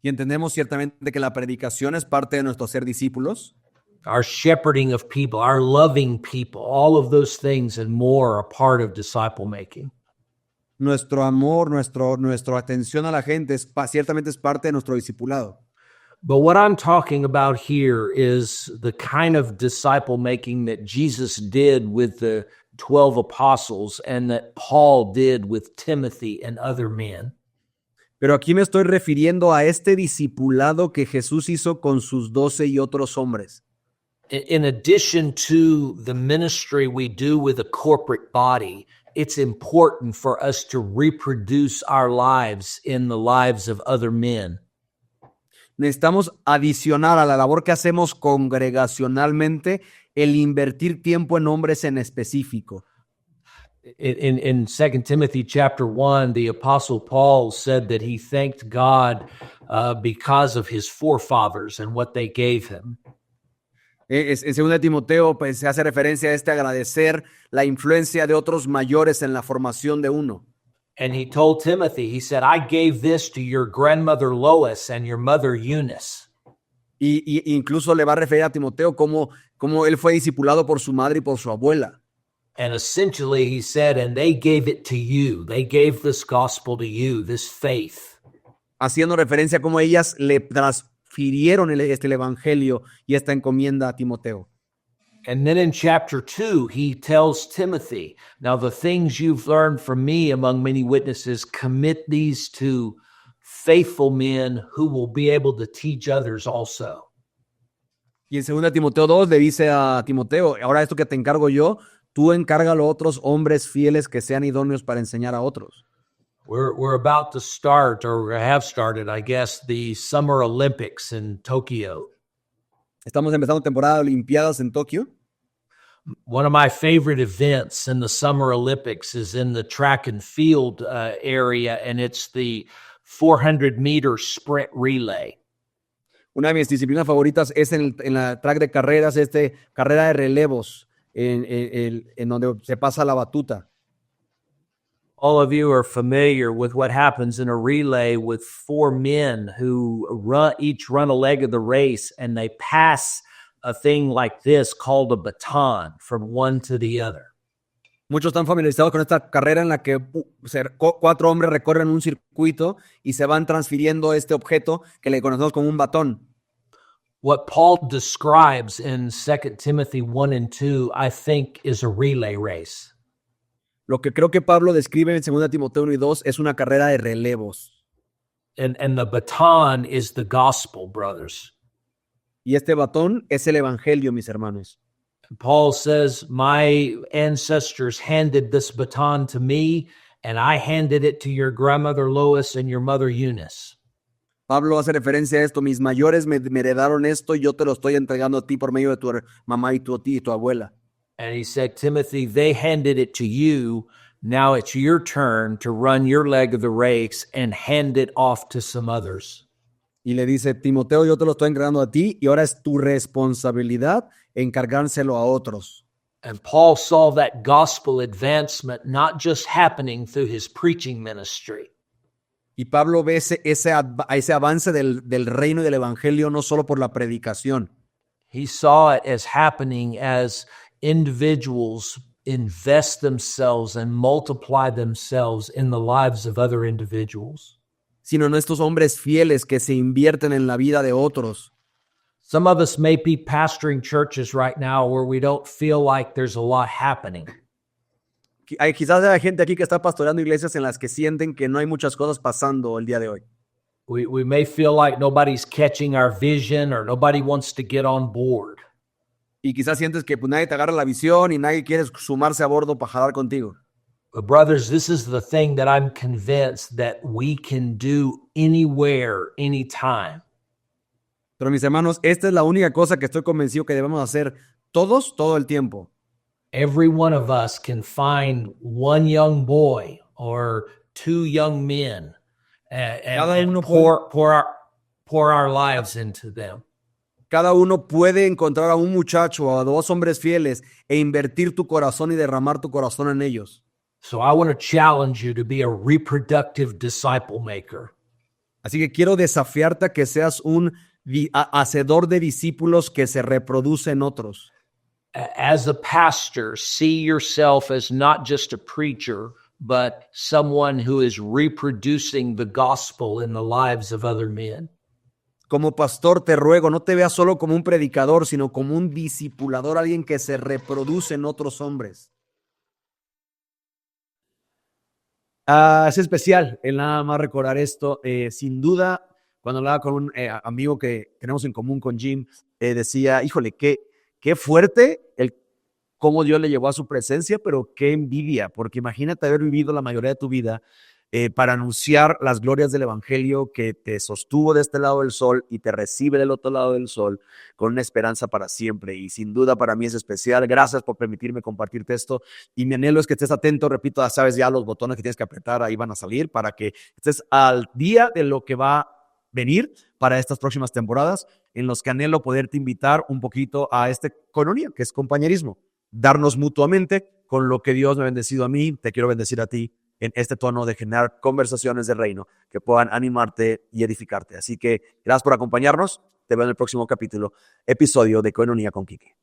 Y entendemos ciertamente que la predicación es parte de nuestro ser discípulos. Our shepherding of people, our loving people, all of those things and more are part of disciple making. Nuestro amor, nuestra atención a la gente ciertamente es parte de nuestro discipulado. But what I'm talking about here is the kind of disciple making that Jesus did with the 12 apostles and that Paul did with Timothy and other men. Pero aquí me estoy refiriendo a este discipulado que Jesús hizo con sus 12 y otros hombres. In addition to the ministry we do with a corporate body, it's important for us to reproduce our lives in the lives of other men. Necesitamos adicionar a la labor que hacemos congregacionalmente el invertir tiempo en hombres en específico. In 2 Timothy chapter 1, the Apostle Paul said that he thanked God because of his forefathers and what they gave him. En 2 Timoteo pues, se hace referencia a agradecer la influencia de otros mayores en la formación de uno. And he told Timothy, he said, I gave this to your grandmother Lois and your mother Eunice. Y incluso le va a referir a Timoteo como él fue discipulado por su madre y por su abuela. And essentially he said, and they gave it to you. They gave this gospel to you, this faith. Haciendo referencia a cómo ellas le transfirieron el evangelio y esta encomienda a Timoteo. And then in chapter 2, he tells Timothy, now the things you've learned from me among many witnesses, commit these to faithful men who will be able to teach others also. Y en 2 Timoteo 2 le dice a Timoteo, ahora esto que te encargo yo, tú encárgalo a otros hombres fieles que sean idóneos para enseñar a otros. We're about to start, or have started, I guess, the Summer Olympics in Tokyo. Estamos empezando temporada de Olimpiadas en Tokio. One of my favorite events in the Summer Olympics is in the track and field area, and it's the 400-meter sprint relay. Una de mis disciplinas favoritas es en la track de carreras, carrera de relevos, en donde se pasa la batuta. All of you are familiar with what happens in a relay with four men who each run a leg of the race, and they pass a thing like this called a baton from one to the other. Muchos están familiarizados con esta carrera en la que cuatro hombres recorren un circuito y se van transfiriendo este objeto que le conocemos como un batón. What Paul describes in 2 Timothy 1 and 2, I think, is a relay race. Lo que creo que Pablo describe en 2 Timoteo 1 y 2 es una carrera de relevos. And the baton is the gospel, brothers. Y este batón es el evangelio, mis hermanos. Paul says, my ancestors handed this baton to me, and I handed it to your grandmother Lois and your mother Eunice. Pablo hace referencia a esto. Mis mayores me heredaron esto y yo te lo estoy entregando a ti por medio de tu mamá y tu abuela. And he said, Timothy, they handed it to you. Now it's your turn to run your leg of the race and hand it off to some others. Y le dice, Timoteo, yo te lo estoy entregando a ti y ahora es tu responsabilidad encargárselo a otros. And Paul saw that gospel advancement not just happening through his preaching ministry. Y Pablo ve ese avance del reino y del evangelio no solo por la predicación. He saw it as happening as individuals invest themselves and multiply themselves in the lives of other individuals. Sino en estos hombres fieles que se invierten en la vida de otros. Some of us may be pastoring churches right now where we don't feel like there's a lot happening. Quizás haya gente aquí que está pastoreando iglesias en las que sienten que no hay muchas cosas pasando el día de hoy. We may feel like nobody's catching our vision or nobody wants to get on board. Y quizás sientes que pues, nadie te agarra la visión y nadie quiere sumarse a bordo para jalar contigo. But brothers, this is the thing that I'm convinced that we can do anywhere, anytime. Pero mis hermanos, esta es la única cosa que estoy convencido que debemos hacer todos, todo el tiempo. Every one of us can find one young boy or two young men and pour our lives into them. Cada uno puede encontrar a un muchacho o a dos hombres fieles e invertir tu corazón y derramar tu corazón en ellos. So I want to challenge you to be a reproductive disciple maker. Así que quiero desafiarte a que seas un hacedor de discípulos que se reproduce en otros. As a pastor, see yourself as not just a preacher, but someone who is reproducing the gospel in the lives of other men. Como pastor te ruego, no te veas solo como un predicador, sino como un discipulador, alguien que se reproduce en otros hombres. Es especial el nada más recordar esto. Sin duda, cuando hablaba con un amigo que tenemos en común con Jim, decía, híjole, qué fuerte cómo Dios le llevó a su presencia, pero qué envidia, porque imagínate haber vivido la mayoría de tu vida para anunciar las glorias del evangelio que te sostuvo de este lado del sol y te recibe del otro lado del sol con una esperanza para siempre. Y sin duda para mí es especial. Gracias por permitirme compartirte esto. Y mi anhelo es que estés atento. Repito, sabes ya los botones que tienes que apretar ahí van a salir para que estés al día de lo que va a venir para estas próximas temporadas, en los que anhelo poderte invitar un poquito a este coinonía, que es compañerismo. Darnos mutuamente con lo que Dios me ha bendecido a mí, te quiero bendecir a ti en este tono de generar conversaciones de reino que puedan animarte y edificarte. Así que gracias por acompañarnos. Te veo en el próximo episodio de Coinonía con Quique.